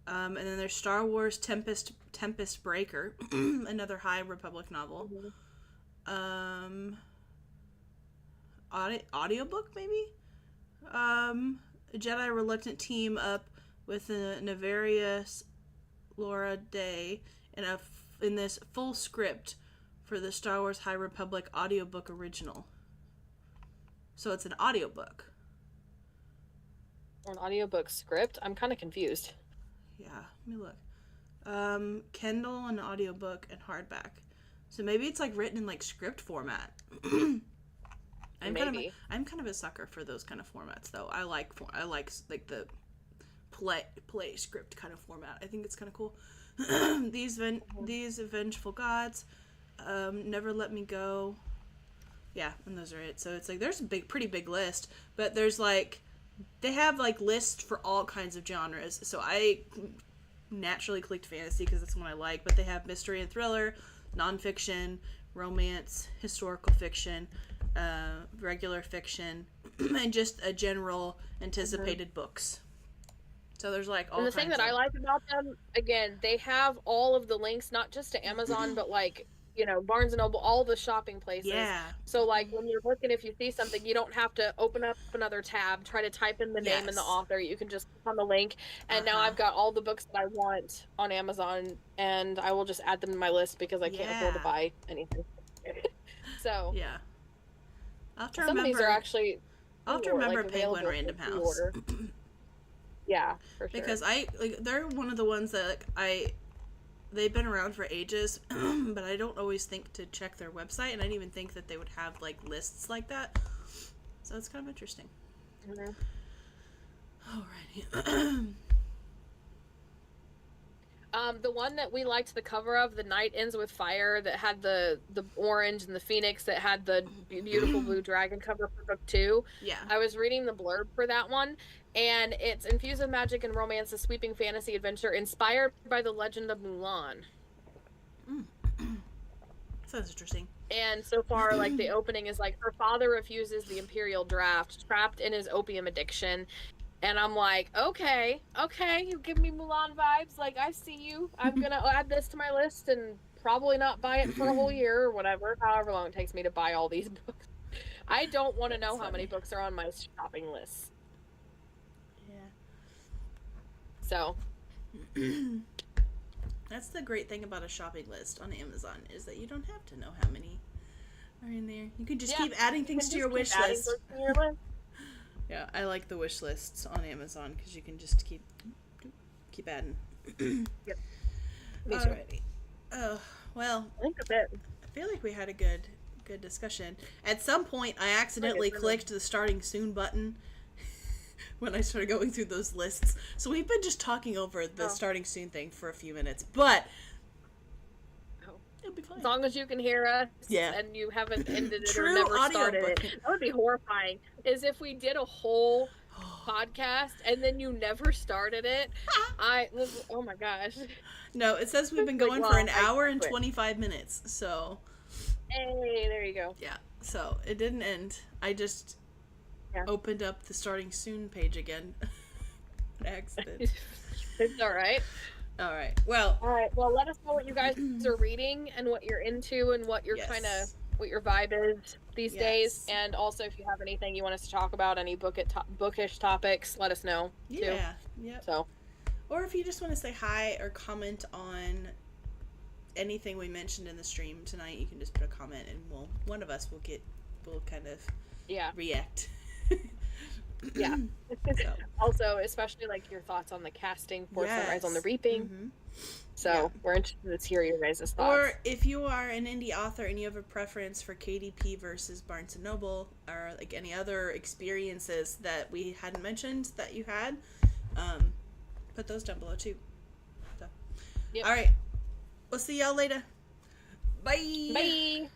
And then there's Star Wars Tempest Breaker, another High Republic novel. Audiobook, maybe? A Jedi Reluctant team up with a Nefarious Laura Day in this full script for the Star Wars High Republic audiobook original. So it's an audiobook. An audiobook script? I'm kind of confused. Yeah, let me look. Kindle and audiobook and hardback. So maybe it's like written in like script format. I'm kind of a sucker for those kind of formats, though. I like the play script kind of format. I think it's kind of cool. These vengeful gods, Never Let Me Go. Yeah, and those are it. So it's like there's a pretty big list, but there's like they have like lists for all kinds of genres. So I naturally clicked fantasy because that's one I like, but they have mystery and thriller, nonfiction, romance, historical fiction, regular fiction, and just a general anticipated books. So there's like all And the kinds thing that I like about them, again, they have all of the links, not just to Amazon, but like, Barnes and Noble, all the shopping places. Yeah. So like when you're looking, if you see something, you don't have to open up another tab, try to type in the name and the author. You can just click on the link. And now I've got all the books that I want on Amazon, and I will just add them to my list because I can't afford to buy anything. So yeah. I'll have to some of these are actually remember like, Penguin Random House. Yeah, for sure. Because they're one of the ones that they've been around for ages, but I don't always think to check their website, and I didn't even think that they would have like lists like that. So it's kind of interesting. Mm-hmm. Alrighty. The one that we liked the cover of, The Night Ends with Fire, that had the orange and the phoenix, that had the beautiful blue dragon cover for book 2. Yeah. I was reading the blurb for that one, and it's infused with magic and romance, a sweeping fantasy adventure inspired by the legend of Mulan. Sounds interesting. And so far, like, the opening is like, her father refuses the imperial draft, trapped in his opium addiction. And I'm like, okay, you give me Mulan vibes. Like, I see you. I'm going to add this to my list and probably not buy it for a whole year or whatever, however long it takes me to buy all these books. I don't want to know how many books are on my shopping list. Yeah. So. That's the great thing about a shopping list on Amazon, is that you don't have to know how many are in there. You can just keep adding things to your wish list. Yeah, I like the wish lists on Amazon because you can just keep adding. Yep. Alrighty. Oh, well, I think that's it. I feel like we had a good discussion. At some point, I accidentally clicked the starting soon button when I started going through those lists. So we've been just talking over the starting soon thing for a few minutes, but it'll be fine. As long as you can hear us, and you haven't ended it or never started it. That would be horrifying. Is if we did a whole podcast and then you never started it. Oh my gosh. No, it says we've been going for an hour and 25 minutes. So. Hey, there you go. Yeah. So it didn't end. I just opened up the starting soon page again. Accident. It's all right. All right. Well, let us know what you guys are reading and what you're into and what your what your vibe is these days. And also, if you have anything you want us to talk about, any bookish topics, let us know too. Yeah. Yep. So, or if you just want to say hi or comment on anything we mentioned in the stream tonight, you can just put a comment and one of us will kind of react. Yeah. So. Also, especially like your thoughts on the casting for Sunrise on the Reaping. Mm-hmm. So we're interested to hear your guys' thoughts. Or if you are an indie author and you have a preference for KDP versus Barnes & Noble, or like any other experiences that we hadn't mentioned that you had, put those down below too. So. All right. We'll see y'all later. Bye. Bye.